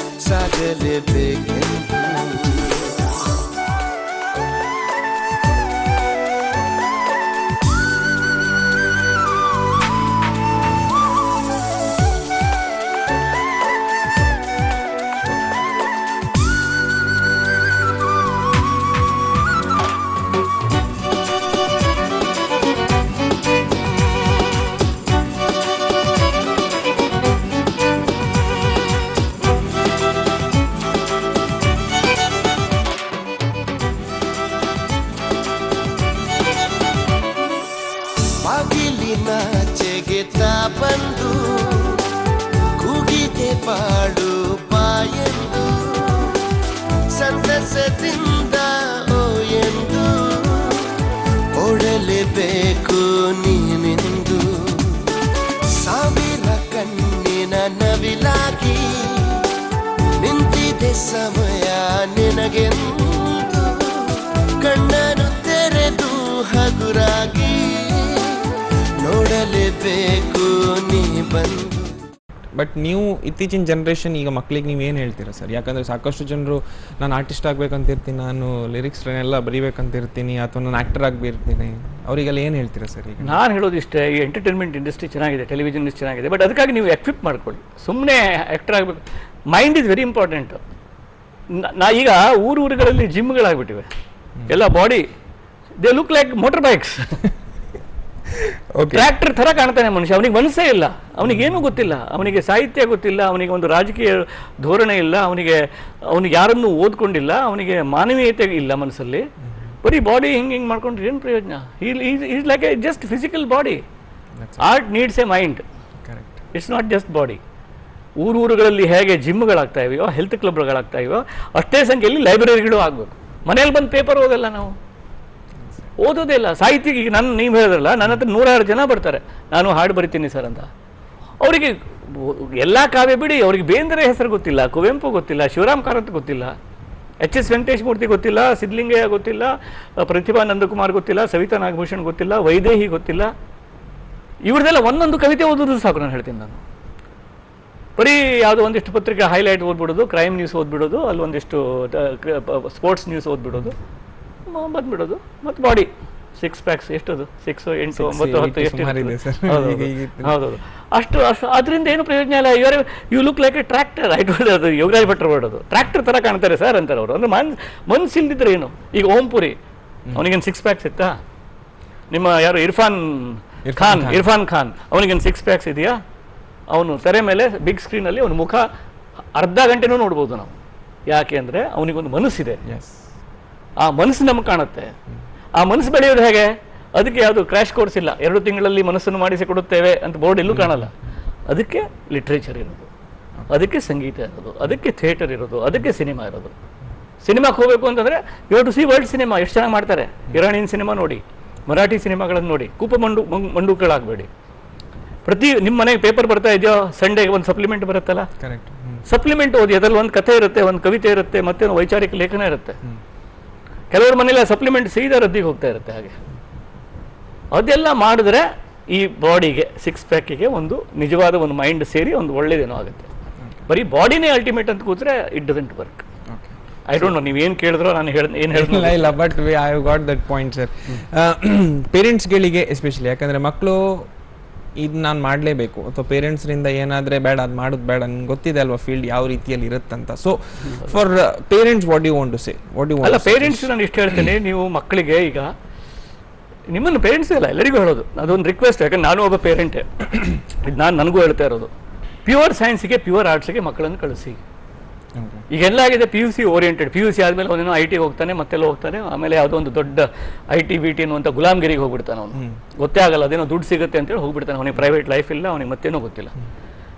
ಸಾಗಲೇಬೇಕೆಂದು. ಬಾಗಿಲಿನಾಚೆಗೆ ತಾ ಬಂದು ಕೂಗಿದೆ ಬಾಳು ಬಾಯೆಂದು ಸಂತಸದಿಂದ ಓ ಎಂದು ಓಡಲೇಬೇಕು ನೀನೆಂದು ಸಾವಿರ ಕಣ್ಣಿನ ನವಿಲಾಗಿ ನಿಂತಿದೆ ಸಮಯ ನಿನಗೆಂದು ಕಣ್ಣನ್ನು ತೆರೆದು ಹಗುರಾಗಿ ನೋಡಲೇಬೇಕು ನೀ ಬಂದು. ಬಟ್ ನೀವು ಇತ್ತೀಚಿನ ಜನ್ರೇಷನ್ ಈಗ ಮಕ್ಳಿಗೆ ನೀವು ಏನು ಹೇಳ್ತೀರಾ ಸರ್? ಯಾಕಂದರೆ ಸಾಕಷ್ಟು ಜನರು ನಾನು ಆರ್ಟಿಸ್ಟ್ ಆಗಬೇಕಂತಿರ್ತೀನಿ, ನಾನು ಲಿರಿಕ್ಸ್ ಎಲ್ಲ ಬರೀಬೇಕಂತಿರ್ತೀನಿ, ಅಥವಾ ನಾನು ಆ್ಯಕ್ಟರ್ ಆಗಿರ್ತೀನಿ, ಅವರಿಗೆಲ್ಲ ಏನು ಹೇಳ್ತೀರಾ ಸರ್? ಈಗ ನಾನು ಹೇಳೋದು ಇಷ್ಟೇ, ಈ ಎಂಟರ್ಟೈನ್ಮೆಂಟ್ ಇಂಡಸ್ಟ್ರಿ ಚೆನ್ನಾಗಿದೆ, ಟೆಲಿವಿಷನ್ ಇಂಡಸ್ಟ್ರಿ ಚೆನ್ನಾಗಿದೆ, ಬಟ್ ಅದಕ್ಕಾಗಿ ನೀವು ಎಕ್ವಿಪ್ ಮಾಡ್ಕೊಳ್ಳಿ. ಸುಮ್ಮನೆ ಆ್ಯಕ್ಟರ್ ಆಗಬೇಕು, ಮೈಂಡ್ ಇಸ್ ವೆರಿ ಇಂಪಾರ್ಟೆಂಟ್. ಈಗ ಊರುಗಳಲ್ಲಿ ಜಿಮ್ಗಳಾಗ್ಬಿಟ್ಟಿವೆ, ಎಲ್ಲ body they look like motor bikes. Tractor ಥರ ಕಾಣ್ತಾನೆ ಮನುಷ್ಯ, ಅವನಿಗೆ ಮನಸ್ಸೇ ಇಲ್ಲ, ಅವನಿಗೇನು ಗೊತ್ತಿಲ್ಲ, ಅವನಿಗೆ ಸಾಹಿತ್ಯ ಗೊತ್ತಿಲ್ಲ, ಅವನಿಗೆ ಒಂದು ರಾಜಕೀಯ ಧೋರಣೆ ಇಲ್ಲ, ಅವನಿಗೆ ಯಾರನ್ನು ಓದ್ಕೊಂಡಿಲ್ಲ, ಅವನಿಗೆ ಮಾನವೀಯತೆ ಇಲ್ಲ ಮನಸ್ಸಲ್ಲಿ. ಬರೀ ಬಾಡಿ ಹಿಂಗೆ ಮಾಡ್ಕೊಂಡ್ರೆ ಏನು ಪ್ರಯೋಜನ? Is like A just physical body. Art needs A mind, it's not just body. ಊರುಗಳಲ್ಲಿ ಹೇಗೆ ಜಿಮ್ಗಳಾಗ್ತಾ ಇವೆಯೋ, ಹೆಲ್ತ್ ಕ್ಲಬ್ಗಳಾಗ್ತಾ ಇವೆಯೋ, ಅಷ್ಟೇ ಸಂಖ್ಯೆಯಲ್ಲಿ ಲೈಬ್ರರಿಗಳು ಆಗಬೇಕು. ಮನೇಲಿ ಬಂದು ಪೇಪರ್ ಓದಲ್ಲ, ನಾವು ಓದೋದೇ ಇಲ್ಲ. ಸಾಹಿತ್ಯ ಈಗ ನೀವು ಹೇಳಿದ್ರಲ್ಲ, ನನ್ನ ಹತ್ರ 106 ಜನ ಬರ್ತಾರೆ, ನಾನು ಹಾಡು ಬರಿತೀನಿ ಸರ್ ಅಂತ. ಅವರಿಗೆ ಎಲ್ಲ ಕಾವ್ಯ ಬಿಡಿ, ಅವ್ರಿಗೆ ಬೇಂದ್ರೆ ಹೆಸರು ಗೊತ್ತಿಲ್ಲ, ಕುವೆಂಪು ಗೊತ್ತಿಲ್ಲ, ಶಿವರಾಮ್ ಕಾರಂತ್ ಗೊತ್ತಿಲ್ಲ, ಎಚ್.ಎಸ್. ವೆಂಕಟೇಶ್ ಮೂರ್ತಿ ಗೊತ್ತಿಲ್ಲ, ಸಿದ್ಧಲಿಂಗಯ್ಯ ಗೊತ್ತಿಲ್ಲ, ಪ್ರತಿಭಾ ನಂದಕುಮಾರ್ ಗೊತ್ತಿಲ್ಲ, ಸವಿತಾ ನಾಗಭೂಷಣ್ ಗೊತ್ತಿಲ್ಲ, ವೈದೇಹಿ ಗೊತ್ತಿಲ್ಲ. ಇವ್ರದೆಲ್ಲ ಒಂದೊಂದು ಕವಿತೆ ಓದೋದು ಸಾಕು. ನಾನು ಹೇಳ್ತೀನಿ, ನಾನು ಬರೀ ಯಾವುದೋ ಒಂದಿಷ್ಟು ಪತ್ರಿಕೆ ಹೈಲೈಟ್ ಓದ್ಬಿಡೋದು, ಕ್ರೈಮ್ ನ್ಯೂಸ್ ಓದ್ಬಿಡೋದು, ಅಲ್ಲಿ ಒಂದಿಷ್ಟು ಸ್ಪೋರ್ಟ್ಸ್ ನ್ಯೂಸ್ ಓದ್ಬಿಡೋದು, ಬಂದ್ಬಿಡೋದು. ಮತ್ತು ಬಾಡಿ 6 ಪ್ಯಾಕ್ಸ್ ಎಷ್ಟದು, 6, 8, 9, 10 ಎಷ್ಟು? ಹೌದೌದು. ಅಷ್ಟು ಅದರಿಂದ ಏನು ಪ್ರಯೋಜನ ಇಲ್ಲ. You look like a tractor. ಅದು ಯೋಗರಾಜ್ ಭಟ್ರು ಮಾಡೋದು, ಟ್ರ್ಯಾಕ್ಟರ್ ಥರ ಕಾಣ್ತಾರೆ ಸರ್ ಅಂತಾರೆ ಅವರು. ಅಂದರೆ ಮನ್ಸಿಲ್ದಿದ್ರೆ ಏನು? ಈಗ ಓಂಪುರಿ, ಅವನಿಗೇನು 6 ಪ್ಯಾಕ್ಸ್ ಇತ್ತಾ? ನಿಮ್ಮ ಯಾರು ಇರ್ಫಾನ್ ಖಾನ್, ಅವನಿಗೇನು 6 ಪ್ಯಾಕ್ಸ್ ಇದೆಯಾ? ಅವನು ತೆರೆ ಮೇಲೆ ಬಿಗ್ ಸ್ಕ್ರೀನಲ್ಲಿ ಅವನ ಮುಖ ಅರ್ಧ ಗಂಟೆನೂ ನೋಡ್ಬೋದು ನಾವು. ಯಾಕೆ ಅಂದರೆ ಅವನಿಗೊಂದು ಮನಸ್ಸಿದೆ, ಆ ಮನಸ್ಸು ನಮಗೆ ಕಾಣುತ್ತೆ. ಆ ಮನಸ್ಸು ಬೆಳೆಯೋದು ಹೇಗೆ? ಅದಕ್ಕೆ ಯಾವುದು ಕ್ರ್ಯಾಶ್ ಕೋರ್ಸ್ ಇಲ್ಲ, 2 ತಿಂಗಳಲ್ಲಿ ಮನಸ್ಸನ್ನು ಮಾಡಿಸಿಕೊಡುತ್ತೇವೆ ಅಂತ ಬೋರ್ಡ್ ಎಲ್ಲೂ ಕಾಣಲ್ಲ. ಅದಕ್ಕೆ ಲಿಟ್ರೇಚರ್ ಇರೋದು, ಅದಕ್ಕೆ ಸಂಗೀತ ಇರೋದು, ಅದಕ್ಕೆ ಥಿಯೇಟರ್ ಇರೋದು, ಅದಕ್ಕೆ ಸಿನಿಮಾ ಇರೋದು. ಸಿನಿಮಾಕ್ಕೆ ಹೋಗಬೇಕು ಅಂತಂದರೆ you have to see world cinema. ಎಷ್ಟು ಚೆನ್ನಾಗಿ ಮಾಡ್ತಾರೆ. ಇರಾನಿಯನ್ ಸಿನಿಮಾ ನೋಡಿ, ಮರಾಠಿ ಸಿನಿಮಾಗಳನ್ನು ನೋಡಿ, ಮಂಡೂಕಗಳಾಗಬೇಡಿ. ನಿಮ್ಮ ಮನೆಗೆ ಪೇಪರ್ ಬರ್ತಾ ಇದೆಯೋ, ಸಂಡೇಗೆ ಒಂದು ಸಪ್ಲಿಮೆಂಟ್ ಬರುತ್ತಲ್ಲ, ಸಪ್ಲಿಮೆಂಟ್ ಓದಿ. ಅದರಲ್ಲಿ ಒಂದು ಕಥೆ ಇರುತ್ತೆ, ಒಂದು ಕವಿತೆ ಇರುತ್ತೆ, ಮತ್ತೆ ವೈಚಾರಿಕ ಲೇಖನ ಇರುತ್ತೆ. ಕೆಲವ್ರ ಮನೇಲಿ ಸಪ್ಲಿಮೆಂಟ್ ಸೀದಾ ರದ್ದಿಗೆ ಹೋಗ್ತಾ ಇರುತ್ತೆ. ಹಾಗೆ ಅದೆಲ್ಲ ಮಾಡಿದ್ರೆ ಈ ಬಾಡಿಗೆ 6 ಪ್ಯಾಕಿಗೆ ಒಂದು ನಿಜವಾದ ಒಂದು ಮೈಂಡ್ ಸೇರಿ ಒಂದು ಒಳ್ಳೇದೇನೋ ಆಗುತ್ತೆ. ಬರೀ ಬಾಡಿನೇ ಅಲ್ಟಿಮೇಟ್ ಅಂತ ಕೂತ್ರೆ it doesn't work. I don't know ನೀವು ಏನು ಕೇಳಿದ್ರೋ, ನಾನು ಏನು ಹೇಳಿಲ್ಲ ಇಲ್ಲ, but I have got that point sir. ಪೇರೆಂಟ್ಸ್ಗಳಿಗೆ ಎಸ್ಪೆಷಲಿ, ಯಾಕಂದರೆ ಮಕ್ಕಳು ಇದು ನಾನು ಮಾಡಲೇಬೇಕು, ಅಥವಾ ಪೇರೆಂಟ್ಸ್ರಿಂದ ಏನಾದರೆ ಬೇಡ ಅದು ಮಾಡೋದು ಬೇಡ, ನನಗೆ ಗೊತ್ತಿದೆ ಅಲ್ವಾ ಫೀಲ್ಡ್ ಯಾವ ರೀತಿಯಲ್ಲಿ ಇರುತ್ತಂತ. So for parents what you want to say? ಅಲ್ಲ, ಪೇರೆಂಟ್ಸ್ ನಾನು ಇಷ್ಟು ಹೇಳ್ತೇನೆ, ನೀವು ಮಕ್ಕಳಿಗೆ ಈಗ ನಿಮ್ಮನ್ನು ಪೇರೆಂಟ್ಸ್ ಇಲ್ಲ ಎಲ್ಲರಿಗೂ ಹೇಳೋದು, ಅದೊಂದು ರಿಕ್ವೆಸ್ಟ್. ಯಾಕಂದ್ರೆ ನಾನು ಒಬ್ಬ ಪೇರೆಂಟೇ, ಇದು ನನಗೂ ಹೇಳ್ತಾ ಇರೋದು. ಪ್ಯೂರ್ ಸೈನ್ಸ್ಗೆ, ಪ್ಯೂರ್ ಆರ್ಟ್ಸ್ಗೆ ಮಕ್ಕಳನ್ನು ಕಳಿಸಿ. ಈಗೆಲ್ಲ ಆಗಿದೆ PUC ಓರಿಯೆಂಟೆಡ್. PUC ಆದಮೇಲೆ ಅವನೇನೋ IT ಹೋಗ್ತಾನೆ, ಮತ್ತೆಲ್ಲ ಹೋಗ್ತಾನೆ, ಆಮೇಲೆ ಯಾವುದೋ ಒಂದು ದೊಡ್ಡ IT BT ಅನ್ನುವಂಥ ಗುಲಾಮ್ಗಿರಿಗೆ ಹೋಗ್ಬಿಡ್ತಾನೆ. ಅವನು ಗೊತ್ತೇ ಆಗಲ್ಲ, ಅದೇನೋ ದುಡ್ಡು ಸಿಗುತ್ತೆ ಅಂತೇಳಿ ಹೋಗ್ಬಿಡ್ತಾನೆ. ಅವನಿಗೆ ಪ್ರೈವೇಟ್ ಲೈಫ್ ಇಲ್ಲ, ಅವನಿಗೆ ಮತ್ತೇನೋ ಗೊತ್ತಿಲ್ಲ.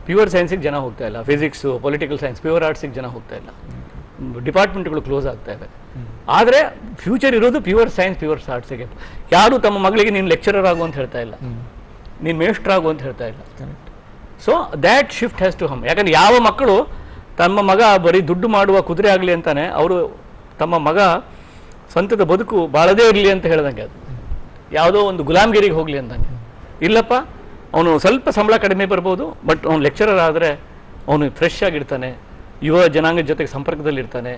ಪ್ಯೂರ್ ಸೈನ್ಸಿಗೆ ಜನ ಹೋಗ್ತಾ ಇಲ್ಲ, ಫಿಸಿಕ್ಸು, ಪೊಲಿಟಿಕಲ್ ಸೈನ್ಸ್, ಪ್ಯೂರ್ ಆರ್ಟ್ಸಿಗೆ ಜನ ಹೋಗ್ತಾ ಇಲ್ಲ. ಡಿಪಾರ್ಟ್ಮೆಂಟ್ಗಳು ಕ್ಲೋಸ್ ಆಗ್ತಾ ಇದೆ. ಆದರೆ ಫ್ಯೂಚರ್ ಇರೋದು ಪ್ಯೂರ್ ಸೈನ್ಸ್, ಪ್ಯೂರ್ ಆರ್ಟ್ಸಿಗೆ. ಯಾರು ತಮ್ಮ ಮಗಳಿಗೆ ನೀನು ಲೆಕ್ಚರರ್ ಆಗು ಅಂತ ಹೇಳ್ತಾ ಇಲ್ಲ, ನೀನು ಮೇಸ್ಟ್ರ್ ಆಗು ಅಂತ ಹೇಳ್ತಾ ಇಲ್ಲ. So that shift has to hmm. ಯಾಕಂದ್ರೆ ಯಾವ ಮಕ್ಕಳು ತಮ್ಮ ಮಗ ಬರೀ ದುಡ್ಡು ಮಾಡುವ ಕುದುರೆ ಆಗಲಿ ಅಂತಾನೆ, ಅವರು ತಮ್ಮ ಮಗ ಸ್ವಂತದ ಬದುಕು ಬಾಳದೇ ಇರಲಿ ಅಂತ ಹೇಳ್ದಂಗೆ, ಅದು ಯಾವುದೋ ಒಂದು ಗುಲಾಮ್ಗಿರಿಗೆ ಹೋಗಲಿ ಅಂದಂಗೆ. ಇಲ್ಲಪ್ಪ, ಅವನು ಸ್ವಲ್ಪ ಸಂಬಳ ಕಡಿಮೆ ಬರ್ಬೋದು, ಬಟ್ ಅವನು ಲೆಕ್ಚರರ್ ಆದರೆ ಅವನು ಫ್ರೆಶ್ ಆಗಿರ್ತಾನೆ, ಯುವ ಜನಾಂಗದ ಜೊತೆಗೆ ಸಂಪರ್ಕದಲ್ಲಿರ್ತಾನೆ,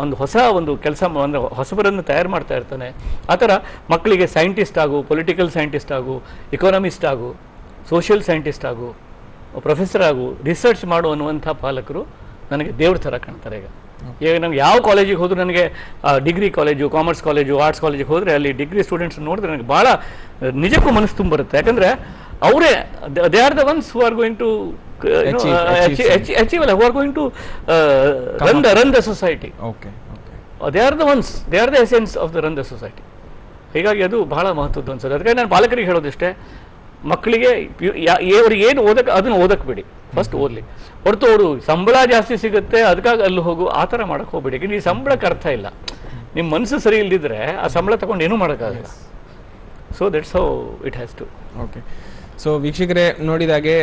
ಒಂದು ಒಂದು ಕೆಲಸ ಅಂದರೆ ಹೊಸಬರನ್ನು ತಯಾರು ಮಾಡ್ತಾ ಇರ್ತಾನೆ. ಆ ಥರ ಮಕ್ಕಳಿಗೆ ಸೈಂಟಿಸ್ಟ್ ಆಗು, ಪೊಲಿಟಿಕಲ್ ಸೈಂಟಿಸ್ಟ್ ಆಗು, ಎಕಾನಮಿಸ್ಟ್ ಆಗು, ಸೋಷಿಯಲ್ ಸೈಂಟಿಸ್ಟ್ ಆಗು, ಪ್ರೊಫೆಸರ್ ಆಗು, ರಿಸರ್ಚ್ ಮಾಡು ಅನ್ನುವಂಥ ಪಾಲಕರು ನನಗೆ ದೇವ್ರ ಥರ ಕಾಣ್ತಾರೆ. ಈಗ ನಮ್ಗೆ ಯಾವ ಕಾಲೇಜಿಗೆ ಹೋದರೂ, ನನಗೆ degree college, commerce college, arts ಕಾಲೇಜಿಗೆ ಹೋದರೆ ಅಲ್ಲಿ ಡಿಗ್ರಿ ಸ್ಟೂಡೆಂಟ್ಸ್ ನೋಡಿದ್ರೆ ನನಗೆ ಭಾಳ ನಿಜಕ್ಕೂ ಮನಸ್ಸು ತುಂಬ ಬರುತ್ತೆ. ಯಾಕಂದರೆ ಅವರೇ they are the ones who are going to achieve, who are going to run the society. They are the ones, they are the essence of the run the society. ಹೀಗಾಗಿ ಅದು ಬಹಳ ಮಹತ್ವದ್ದು ಅನ್ಸೋದು. ಅದಕ್ಕೆ ನಾನು ಪಾಲಕರಿಗೆ ಹೇಳೋದಿಷ್ಟೇ, ಮಕ್ಕಳಿಗೆ ಅವ್ರಿಗೆ ಏನು ಓದಕ್ಕೆ ಅದನ್ನು ಓದಕ್ಕೆ ಬಿಡಿ, ಫಸ್ಟ್ ಓದಲಿ. ಹೊರತು ಅವರು ಸಂಬಳ ಜಾಸ್ತಿ ಸಿಗುತ್ತೆ ಅದಕ್ಕಾಗಿ ಅಲ್ಲಿ ಹೋಗು ಆ ಥರ ಮಾಡಕ್ಕೆ ಹೋಗ್ಬೇಡಿ. ಯಾಕಂದ್ರೆ ಈ ಸಂಬಳಕ್ಕೆ ಅರ್ಥ ಇಲ್ಲ. ನಿಮ್ಮ ಮನಸ್ಸು ಸರಿ ಇಲ್ದಿದ್ರೆ ಆ ಸಂಬಳ ತಗೊಂಡು ಏನೂ ಮಾಡೋಕ್ಕಾಗಲ್ಲ. So that's how it has to. Okay. So ವೀಕ್ಷಕರೇ, ನೋಡಿದಾಗೆ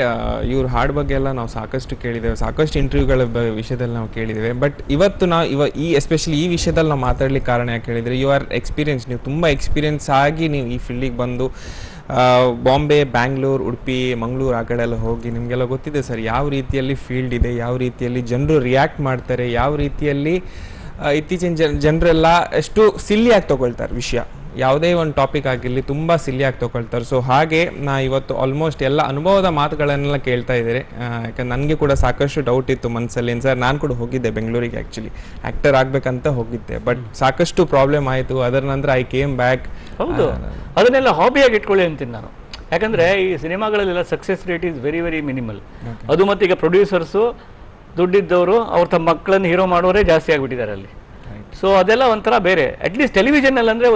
ಇವ್ರ ಹಾಡು ಬಗ್ಗೆ ಎಲ್ಲ ನಾವು ಸಾಕಷ್ಟು ಕೇಳಿದ್ದೇವೆ, ಸಾಕಷ್ಟು ಇಂಟರ್ವ್ಯೂಗಳ ವಿಷಯದಲ್ಲಿ ನಾವು ಕೇಳಿದ್ದೇವೆ. ಬಟ್ ಇವತ್ತು ನಾವು ಎಸ್ಪೆಷಲಿ ಈ ವಿಷಯದಲ್ಲಿ ನಾವು ಮಾತಾಡ್ಲಿಕ್ಕೆ ಕಾರಣ ಯಾಕೆ ಹೇಳಿದರೆ, ಯು ಆರ್ ಎಕ್ಸ್ಪೀರಿಯನ್ಸ್, ನೀವು ತುಂಬ ಎಕ್ಸ್ಪೀರಿಯನ್ಸ್ ಆಗಿ ನೀವು ಈ ಫೀಲ್ಡಿಗೆ ಬಂದು ಬಾಂಬೆ, ಬ್ಯಾಂಗ್ಳೂರು, ಉಡುಪಿ, ಮಂಗಳೂರು ಆ ಕಡೆ ಎಲ್ಲ ಹೋಗಿ ನಿಮಗೆಲ್ಲ ಗೊತ್ತಿದೆ ಸರ್ ಯಾವ ರೀತಿಯಲ್ಲಿ ಫೀಲ್ಡ್ ಇದೆ, ಯಾವ ರೀತಿಯಲ್ಲಿ ಜನರು ರಿಯಾಕ್ಟ್ ಮಾಡ್ತಾರೆ, ಯಾವ ರೀತಿಯಲ್ಲಿ ಇತ್ತೀಚಿನ ಜನರೆಲ್ಲ ಎಷ್ಟು ಸಿಲ್ಲಿಯಾಗಿ ತೊಗೊಳ್ತಾರೆ ವಿಷಯ, ಯಾವುದೇ ಒಂದು ಟಾಪಿಕ್ ಆಗಿರಲಿ ತುಂಬ ಸಿಲ್ಲಿಯಾಗಿ ತೊಗೊಳ್ತಾರೆ. ಸೊ ಹಾಗೆ ನಾ ಇವತ್ತು ಆಲ್ಮೋಸ್ಟ್ ಎಲ್ಲ ಅನುಭವದ ಮಾತುಗಳನ್ನೆಲ್ಲ ಕೇಳ್ತಾ ಇದ್ದಾರೆ. ಯಾಕಂದ್ರೆ ನನಗೆ ಕೂಡ ಸಾಕಷ್ಟು ಡೌಟ್ ಇತ್ತು ಮನಸ್ಸಲ್ಲಿ. ಸರ್ ನಾನು ಕೂಡ ಹೋಗಿದ್ದೆ ಬೆಂಗಳೂರಿಗೆ, ಆ್ಯಕ್ಚುಲಿ ಆ್ಯಕ್ಟರ್ ಆಗಬೇಕಂತ ಹೋಗಿದ್ದೆ, ಬಟ್ ಸಾಕಷ್ಟು ಪ್ರಾಬ್ಲಮ್ ಆಯಿತು. ಅದರ ನಂತರ ಐ ಕೇಮ್ ಬ್ಯಾಕ್. ಹೌದು, ಅದನ್ನೆಲ್ಲ ಹಾಬಿಯಾಗಿ ಇಟ್ಕೊಳ್ಳಿ ಅಂತೀನಿ ನಾನು. ಯಾಕಂದರೆ ಈ ಸಿನಿಮಾಗಳಲ್ಲೆಲ್ಲ success rate is very very minimal. ಅದು ಮತ್ತು ಈಗ ಪ್ರೊಡ್ಯೂಸರ್ಸು ದುಡ್ಡಿದ್ದವರು ಅವ್ರ ತಮ್ಮ ಮಕ್ಕಳನ್ನು ಹೀರೋ ಮಾಡೋರೇ ಜಾಸ್ತಿ ಆಗಿಬಿಟ್ಟಿದ್ದಾರೆ ಅಲ್ಲಿ. ಸೊ ಅದೆಲ್ಲ ಒಂಥರ ಬೇರೆ. ಅಟ್ಲೀಸ್ಟ್ ಟೆಲಿವಿಷನಲ್ಲಿ ಅಂದರೆ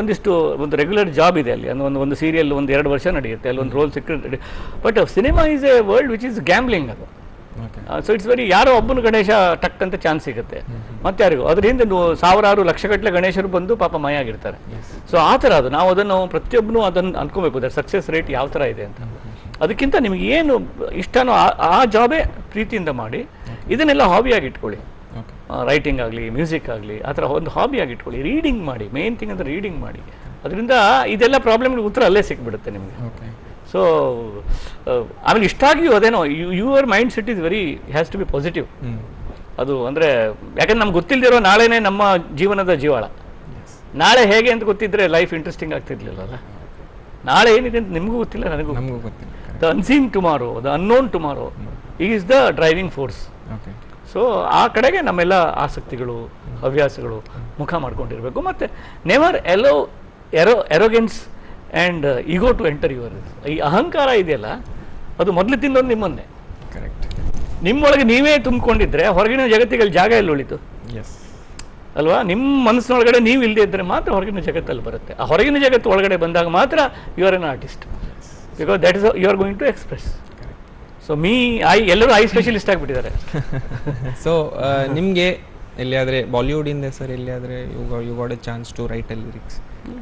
ಒಂದು ರೆಗ್ಯುಲರ್ ಜಾಬ್ ಇದೆ ಅಲ್ಲಿ, ಒಂದು ಸೀರಿಯಲ್ 1-2 ವರ್ಷ ನಡೆಯುತ್ತೆ, ಅಲ್ಲಿ ಒಂದು ರೋಲ್ ಸಿಕ್ಕರೆ. But cinema is A world which is gambling ಅದು. ಸೊ ಇಟ್ಸ್ ವೆರಿ, ಯಾರೋ ಒಬ್ಬನು ಗಣೇಶ ಟಕ್ ಅಂತ ಚಾನ್ಸ್ ಸಿಗುತ್ತೆ, ಮತ್ತೆ ಯಾರಿಗೂ ಅದ್ರ ಹಿಂದೆ ಸಾವಿರಾರು ಲಕ್ಷಗಟ್ಟಲೆ ಗಣೇಶರು ಬಂದು ಪಾಪ ಮಯ ಆಗಿರ್ತಾರೆ. ಸೊ ಆ ಥರ ಅದು ನಾವು ಅದನ್ನು ಪ್ರತಿಯೊಬ್ಬನು ಅದನ್ನು ಅನ್ಕೋಬೇಕು, ದಟ್ ಸಕ್ಸಸ್ ರೇಟ್ ಯಾವ ಥರ ಇದೆ ಅಂತ. ಅದಕ್ಕಿಂತ ನಿಮಗೆ ಏನು ಇಷ್ಟನೋ ಆ ಜಾಬೇ ಪ್ರೀತಿಯಿಂದ ಮಾಡಿ, ಇದನ್ನೆಲ್ಲ ಹಾಬಿಯಾಗಿ ಇಟ್ಕೊಳ್ಳಿ. ರೈಟಿಂಗ್ ಆಗಲಿ, ಮ್ಯೂಸಿಕ್ ಆಗಲಿ, ಆ ಥರ ಒಂದು ಹಾಬಿಯಾಗಿ ಇಟ್ಕೊಳ್ಳಿ. ರೀಡಿಂಗ್ ಮಾಡಿ, ಮೇನ್ ಥಿಂಗ್ ಅಂದರೆ ರೀಡಿಂಗ್ ಮಾಡಿ. ಅದರಿಂದ ಇದೆಲ್ಲ ಪ್ರಾಬ್ಲಮ್ಗೆ ಉತ್ತರ ಅಲ್ಲೇ ಸಿಕ್ಬಿಡುತ್ತೆ ನಿಮಗೆ. ಸೊ ಆಮೇಲೆ ಇಷ್ಟ ಆಗಿಯೂ ಅದೇನೋ your mind set is very has to be positive. ಅದು ಅಂದರೆ ಯಾಕಂದ್ರೆ ನಮ್ಗೆ ಗೊತ್ತಿಲ್ಲದಿರೋ ನಾಳೆನೇ ನಮ್ಮ ಜೀವನದ ಜೀವಾಳ. ನಾಳೆ ಹೇಗೆ ಅಂತ ಗೊತ್ತಿದ್ರೆ ಲೈಫ್ ಇಂಟ್ರೆಸ್ಟಿಂಗ್ ಆಗ್ತಿರ್ಲಿಲ್ಲ. ನಾಳೆ ಏನಿದೆ ಅಂತ ನಿಮಗೂ ಗೊತ್ತಿಲ್ಲ, ನನಗೂ ಗೊತ್ತಿಲ್ಲ. The unseen tomorrow, the unknown tomorrow is the driving force. So ಆ ಕಡೆಗೆ ನಮ್ಮೆಲ್ಲ ಆಸಕ್ತಿಗಳು, ಹವ್ಯಾಸಗಳು ಮುಖ ಮಾಡ್ಕೊಂಡಿರಬೇಕು. ಮತ್ತು never arrogance and ego to enter your. ಈ ಅಹಂಕಾರ ಇದೆಯಲ್ಲ, ಅದು ಮೊದಲು ತಿನ್ನೋದು ನಿಮ್ಮನ್ನೇ. ಕರೆಕ್ಟ್. ನಿಮ್ಮೊಳಗೆ ನೀವೇ ತುಂಬಿಕೊಂಡಿದ್ರೆ ಹೊರಗಿನ ಜಗತ್ತಿಗೆ ಜಾಗ ಎಲ್ಲಿ ಉಳಿತು ಅಲ್ವಾ? ನಿಮ್ಮ ಮನಸ್ಸಿನೊಳಗಡೆ ನೀವು ಇಲ್ಲದೆ ಇದ್ದರೆ ಮಾತ್ರ ಹೊರಗಿನ ಜಗತ್ತಲ್ಲಿ ಬರುತ್ತೆ. ಆ ಹೊರಗಿನ ಜಗತ್ತು ಒಳಗಡೆ ಬಂದಾಗ ಮಾತ್ರ you are an artist, because that is you are going to express. So ಎಲ್ಲರೂ ಐ ಸ್ಪೆಷಲಿಸ್ಟ್ ಆಗಿಬಿಟ್ಟಿದ್ದಾರೆ. ಸೊ ನಿಮಗೆ ಎಲ್ಲಿಯಾದರೆ ಬಾಲಿವುಡಿಂದ ಸರ್ ಎಲ್ಲಿಯಾದರೆ you got a chance to write a lyrics?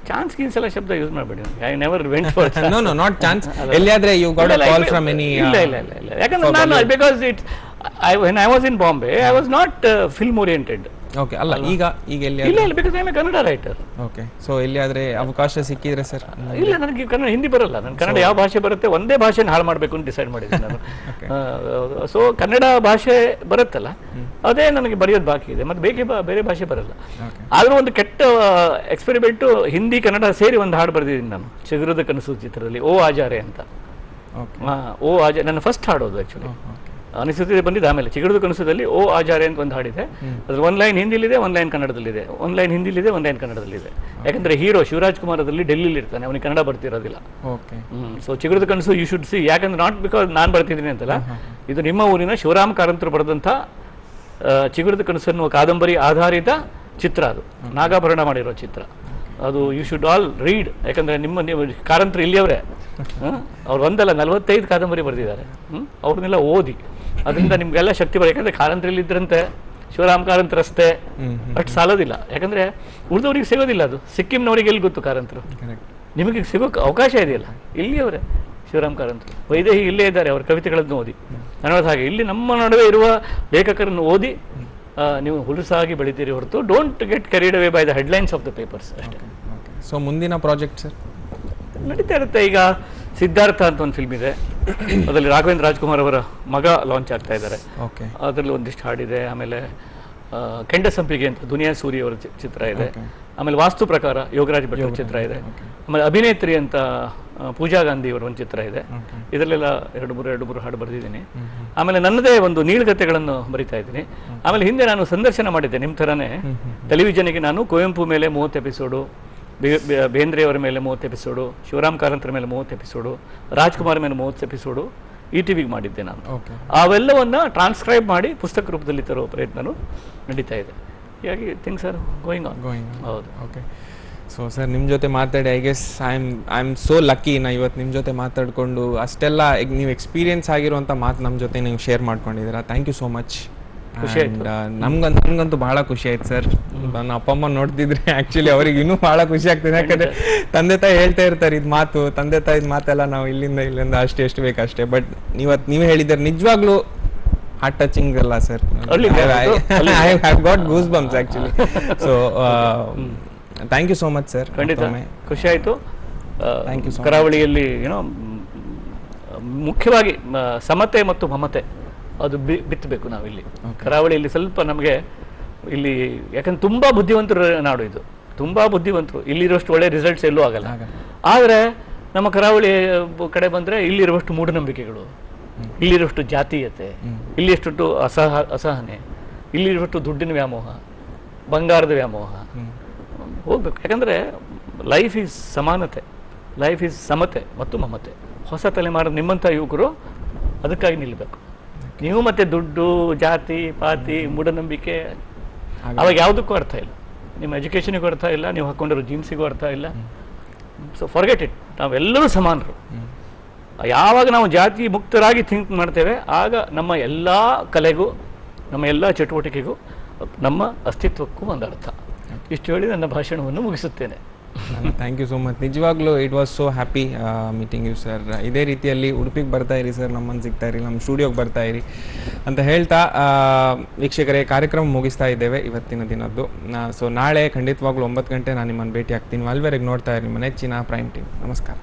Chance ಗೀನ್ಸ್ ಎಲ್ಲ ಶಬ್ದ ಯೂಸ್ ಮಾಡಬೇಡಿ. I never went for no not chance. ಎಲ್ಲಿಯಾದರೆ you got a call from any? ಇಲ್ಲ. ಯಾಕಂದ್ರೆ ನಾನು because when I was in Bombay, I was not film oriented. Okay. ಅಲ್ಲ ಈಗ ಎಲ್ಲಿ? ಇಲ್ಲ, because I am a Kannada writer. Okay. So ಎಲ್ಲಿಯಾದರೆ ಅವಕಾಶ ಸಿಕ್ಕಿದ್ರೆ ಸರ್? ಇಲ್ಲ, ನನಗೆ ಕನ್ನಡ ಹಿಂದಿ ಬರಲ್ಲ. ನಾನು ಕನ್ನಡ ಯಾವ ಭಾಷೆ ಬರುತ್ತೆ ಒಂದೇ ಭಾಷೆನ ಹಾಳು ಮಾಡಬೇಕು ಅಂತ ಡಿಸೈಡ್ ಮಾಡಿದ್ದೀನಿ ನಾನು. ಸೊ ಕನ್ನಡ ಭಾಷೆ ಬರುತ್ತಲ್ಲ, ಅದೇ ನನಗೆ ಬರೆಯೋದು ಬಾಕಿ ಇದೆ. ಮತ್ತು ಬೇರೆ ಭಾಷೆ ಬರಲ್ಲ. ಆದರೂ ಒಂದು ಕೆಟ್ಟ ಎಕ್ಸ್ಪೆರಿಮೆಂಟು, ಹಿಂದಿ ಕನ್ನಡ ಸೇರಿ ಒಂದು ಹಾಡು ಬರೆದಿದ್ದೀನಿ ನಾನು ಚಿಗುರದ ಕನಸು ಚಿತ್ರದಲ್ಲಿ, ಓ ಆಜಾರೆ ಅಂತ. ಓ ಆಜಾರೆ ನನ್ನ ಫಸ್ಟ್ ಹಾಡೋದು ಆ್ಯಕ್ಚುಲಿ. ಅನಿಸುತ್ತಿದೆ ಬಂದಿದ್ದು ಆಮೇಲೆ ಚಿಗುರದ ಕನಸದಲ್ಲಿ ಓ ಆಜಾರೆ ಅಂತ ಒಂದು ಹಾಡಿದೆ. ಅದ್ರ 1 ಲೈನ್ ಹಿಂದಿಲಿದೆ, 1 ಲೈನ್ ಕನ್ನಡದಲ್ಲಿದೆ, 1 ಲೈನ್ ಹಿಂದಿಲಿದೆ, 1 ಲೈನ್ ಕನ್ನಡದಲ್ಲಿದೆ. ಯಾಕಂದ್ರೆ ಹೀರೋ ಶಿವರಾಜ್ ಕುಮಾರ್ ಅದರಲ್ಲಿ ಡೆಲ್ಲಿಲಿ ಇರ್ತಾನೆ, ಅವನಿಗೆ ಕನ್ನಡ ಬರ್ತಿರೋದಿಲ್ಲ. ಸೊ ಚಿಗುರದ ಕನಸು ಯು ಶುಡ್ ಸಿ. ಯಾಕಂದ್ರೆ ನಾಟ್ ಬಿಕಾಸ್ ನಾನು ಬರ್ತಿದ್ದೀನಿ ಅಂತಲ್ಲ, ಇದು ನಿಮ್ಮ ಊರಿನ ಶಿವರಾಮ್ ಕಾರಂತರು ಬರೆದಂಥ ಚಿಗುರದ ಕನಸು ಅನ್ನುವ ಕಾದಂಬರಿ ಆಧಾರಿತ ಚಿತ್ರ. ಅದು ನಾಗಾಭರಣ ಮಾಡಿರೋ ಚಿತ್ರ. ಅದು ಯು ಶುಡ್ ಆಲ್ ರೀಡ್. ಯಾಕಂದರೆ ನೀವು ಕಾರಂತರು ಇಲ್ಲಿಯವರೇ, ಅವ್ರು ಒಂದಲ್ಲ 45 ಕಾದಂಬರಿ ಬರೆದಿದ್ದಾರೆ. ಅವ್ರನ್ನೆಲ್ಲ ಓದಿ, ಅದರಿಂದ ನಿಮಗೆಲ್ಲ ಶಕ್ತಿ ಬರ. ಯಾಕಂದರೆ ಕಾರಂತರಲ್ಲಿದ್ದರಂತೆ ಶಿವರಾಮ್ ಕಾರಂತ ರಸ್ತೆ ಅಷ್ಟು ಸಾಲೋದಿಲ್ಲ. ಯಾಕಂದರೆ ಉಳಿದವ್ರಿಗೆ ಸಿಗೋದಿಲ್ಲ. ಅದು ಸಿಕ್ಕಿಂನವರಿಗೆ ಎಲ್ಲಿ ಗೊತ್ತು ಕಾರಂತರು? ನಿಮಗೆ ಸಿಗೋಕ್ಕೆ ಅವಕಾಶ ಇದೆಯಲ್ಲ. ಇಲ್ಲಿಯವರೇ ಶಿವರಾಮ್ ಕಾರಂತರು, ವೈದೇಹಿ ಇಲ್ಲೇ ಇದ್ದಾರೆ, ಅವರ ಕವಿತೆಗಳನ್ನು ಓದಿ. ಅನ್ನೋದು ಹಾಗೆ ಇಲ್ಲಿ ನಮ್ಮ ನಡುವೆ ಇರುವ ಲೇಖಕರನ್ನು ಓದಿ ನೀವು ಹುಲಸಾಗಿ ಬೆಳಿತೀರಿ ಹೊರತು don't get carried away by the headlines of the papers ಅಷ್ಟೇ. ಸೊ ಮುಂದಿನ ಪ್ರಾಜೆಕ್ಟ್ ಸರ್ ನಡೀತಾ ಇರುತ್ತೆ. ಈಗ ಸಿದ್ಧಾರ್ಥ ಅಂತ ಒಂದು ಫಿಲ್ಮ್ ಇದೆ, ಅದರಲ್ಲಿ ರಾಘವೇಂದ್ರ ರಾಜ್ಕುಮಾರ್ ಅವರ ಮಗ ಲಾಂಚ್ ಆಗ್ತಾ ಇದ್ದಾರೆ. ಅದರಲ್ಲಿ ಒಂದಿಷ್ಟು ಹಾಡಿದೆ. ಆಮೇಲೆ ಕೆಂಡ ಸಂಪಿಗೆ ಅಂತ ದುನಿಯಾ ಸೂರಿ ಅವರ ಚಿತ್ರ ಇದೆ. ಆಮೇಲೆ ವಾಸ್ತು ಪ್ರಕಾರ ಯೋಗರಾಜ್ ಭಟ್ ಚಿತ್ರ ಇದೆ. ಆಮೇಲೆ ಅಭಿನೇತ್ರಿ ಅಂತ ಪೂಜಾ ಗಾಂಧಿ ಅವರ ಒಂದು ಚಿತ್ರ ಇದೆ. ಇದರಲ್ಲೆಲ್ಲ ಎರಡು ಮೂರು ಹಾಡು ಬರೆದಿದ್ದೀನಿ. ಆಮೇಲೆ ನನ್ನದೇ ಒಂದು ನೀಳ್ಗತೆಗಳನ್ನು ಬರಿತಾ ಇದ್ದೀನಿ. ಆಮೇಲೆ ಹಿಂದೆ ನಾನು ಸಂದರ್ಶನ ಮಾಡಿದ್ದೆ ನಿಮ್ಮ ಥರನೇ ಟೆಲಿವಿಷನ್ಗೆ. ನಾನು ಕುವೆಂಪು ಮೇಲೆ 30 ಎಪಿಸೋಡು, ಬೇಂದ್ರೆ ಅವರ ಮೇಲೆ 30 ಎಪಿಸೋಡು, ಶಿವರಾಮ್ ಕಾರಂತರ ಮೇಲೆ 30 ಎಪಿಸೋಡು, ರಾಜ್ಕುಮಾರ್ ಮೇಲೆ 30 ಎಪಿಸೋಡು ETVಗೆ ಮಾಡಿದ್ದೆ ನಾನು. ಅವೆಲ್ಲವನ್ನು ಟ್ರಾನ್ಸ್ಕ್ರೈಬ್ ಮಾಡಿ ಪುಸ್ತಕ ರೂಪದಲ್ಲಿ ತರೋ ಪ್ರಯತ್ನನೂ ನಡೀತಾ ಇದೆ. ಹೀಗಾಗಿ ಥಿಂಗ್ಸ್ ಆರ್ ಗೋಯಿಂಗ್ ಆನ್. ಹೌದು. ಓಕೆ. ಸೊ ಸರ್ ನಿಮ್ಮ ಜೊತೆ ಮಾತಾಡಿ I guess I am so lucky ನಾ ಇವತ್ತು ನಿಮ್ಮ ಜೊತೆ ಮಾತಾಡಿಕೊಂಡು ಅಷ್ಟೆಲ್ಲ ನೀವು ಎಕ್ಸ್ಪೀರಿಯನ್ಸ್ ಆಗಿರುವಂಥ ಮಾತು ನಮ್ಮ ಜೊತೆ ನೀವು ಶೇರ್ ಮಾಡ್ಕೊಂಡಿದ್ದೀರಾ. Thank you so much. ಖುಷಿ ಆಯ್ತು. ನನ್ಗಂತೂ ಬಹಳ ಖುಷಿ ಆಯ್ತು ಸರ್. ನನ್ನ ಅಪ್ಪ ಅಮ್ಮ ನೋಡ್ತಿದ್ರೆ ಆ್ಯಕ್ಚುಲಿ ಅವ್ರಿಗೆ ಇನ್ನೂ ಭಾಳ ಖುಷಿ ಆಗ್ತದೆ. ಯಾಕಂದರೆ ತಂದೆ ತಾಯಿ ಹೇಳ್ತಾ ಇರ್ತಾರೆ ಇದು ಮಾತು, ತಂದೆ ತಾಯಿದ ಮಾತೆಲ್ಲ ನಾವು ಇಲ್ಲಿಂದ ಅಷ್ಟೇ ಎಷ್ಟು ಬೇಕಷ್ಟೇ. ಬಟ್ ನೀವೇ ಹೇಳಿದ್ದಾರೆ ನಿಜವಾಗ್ಲೂ ಹಾರ್ಟ್ ಟಚಿಂಗ್ ಅಲ್ಲ sir. I have got goose bumps actually. So thank you so much sir. ಖಂಡಿತ ಖುಷಿ ಆಯಿತು. Thank you so much. ಕರಾವಳಿಯಲ್ಲಿ ಏನೋ ಮುಖ್ಯವಾಗಿ ಸಮತೆ ಮತ್ತು ಮಮತೆ ಅದು ಬಿತ್ತಬೇಕು ನಾವಿಲ್ಲಿ ಕರಾವಳಿಯಲ್ಲಿ. ಸ್ವಲ್ಪ ನಮಗೆ ಇಲ್ಲಿ ಯಾಕಂದ್ರೆ ತುಂಬ ಬುದ್ಧಿವಂತರ ನಾಡು ಇದು, ತುಂಬ ಬುದ್ಧಿವಂತರು. ಇಲ್ಲಿರೋಷ್ಟು ಒಳ್ಳೆ ರಿಸಲ್ಟ್ಸ್ ಎಲ್ಲೂ ಆಗಲ್ಲ. ಆದರೆ ನಮ್ಮ ಕರಾವಳಿ ಕಡೆ ಬಂದರೆ ಇಲ್ಲಿರುವಷ್ಟು ಮೂಢನಂಬಿಕೆಗಳು, ಇಲ್ಲಿರುವಷ್ಟು ಜಾತೀಯತೆ, ಇಲ್ಲಿಷ್ಟು ಅಸಹನೆ, ಇಲ್ಲಿರುವಷ್ಟು ದುಡ್ಡಿನ ವ್ಯಾಮೋಹ, ಬಂಗಾರದ ವ್ಯಾಮೋಹ ಹೋಗ್ಬೇಕು. ಯಾಕಂದರೆ ಲೈಫ್ ಈಸ್ ಸಮಾನತೆ, ಲೈಫ್ ಈಸ್ ಸಮತೆ ಮತ್ತು ಮಮತೆ. ಹೊಸ ತಲೆಮಾರದ ನಿಮ್ಮಂಥ ಯುವಕರು ಅದಕ್ಕಾಗಿ ನಿಲ್ಲಬೇಕು. ನೀವು ಮತ್ತೆ ದುಡ್ಡು, ಜಾತಿ ಪಾತಿ, ಮೂಢನಂಬಿಕೆ ಅವಾಗ ಯಾವುದಕ್ಕೂ ಅರ್ಥ ಇಲ್ಲ. ನಿಮ್ಮ ಎಜುಕೇಷನಿಗೂ ಅರ್ಥ ಇಲ್ಲ, ನೀವು ಹಾಕ್ಕೊಂಡಿರೋ ಜೀನ್ಸಿಗೂ ಅರ್ಥ ಇಲ್ಲ. So forget it. ನಾವೆಲ್ಲರೂ ಸಮಾನರು. ಯಾವಾಗ ನಾವು ಜಾತಿ ಮುಕ್ತರಾಗಿ ಥಿಂಕ್ ಮಾಡ್ತೇವೆ ಆಗ ನಮ್ಮ ಎಲ್ಲ ಕಲೆಗೂ, ನಮ್ಮ ಎಲ್ಲ ಚಟುವಟಿಕೆಗೂ, ನಮ್ಮ ಅಸ್ತಿತ್ವಕ್ಕೂ ಒಂದು ಅರ್ಥ. ಇಷ್ಟು ಹೇಳಿ ನನ್ನ ಭಾಷಣವನ್ನು ಮುಗಿಸುತ್ತೇನೆ. Thank you so much. ನಿಜವಾಗ್ಲೂ it was so happy meeting you sir. ಇದೇ ರೀತಿಯಲ್ಲಿ ಉಡುಪಿಗೆ ಬರ್ತಾ ಇರಿ ಸರ್, ನಮ್ಮನ್ನು ಸಿಗ್ತಾ ಇರಿ, ನಮ್ಮ ಸ್ಟುಡಿಯೋಗೆ ಬರ್ತಾ ಇರಿ ಅಂತ ಹೇಳ್ತಾ ವೀಕ್ಷಕರೇ ಕಾರ್ಯಕ್ರಮ ಮುಗಿಸ್ತಾ ಇದ್ದೇವೆ ಇವತ್ತಿನ ದಿನದ್ದು. ಸೊ ನಾಳೆ ಖಂಡಿತವಾಗ್ಲೂ 9 ಗಂಟೆ ನಾನು ನಿಮ್ಮನ್ನು ಭೇಟಿ ಆಗ್ತೀನಿ. ಅಲ್ಲಿವರೆಗೆ ನೋಡ್ತಾ ಇರಿ ನಿಮ್ಮ ನೆಚ್ಚಿನ ಪ್ರೈಮ್ ಟೈಮ್. ನಮಸ್ಕಾರ.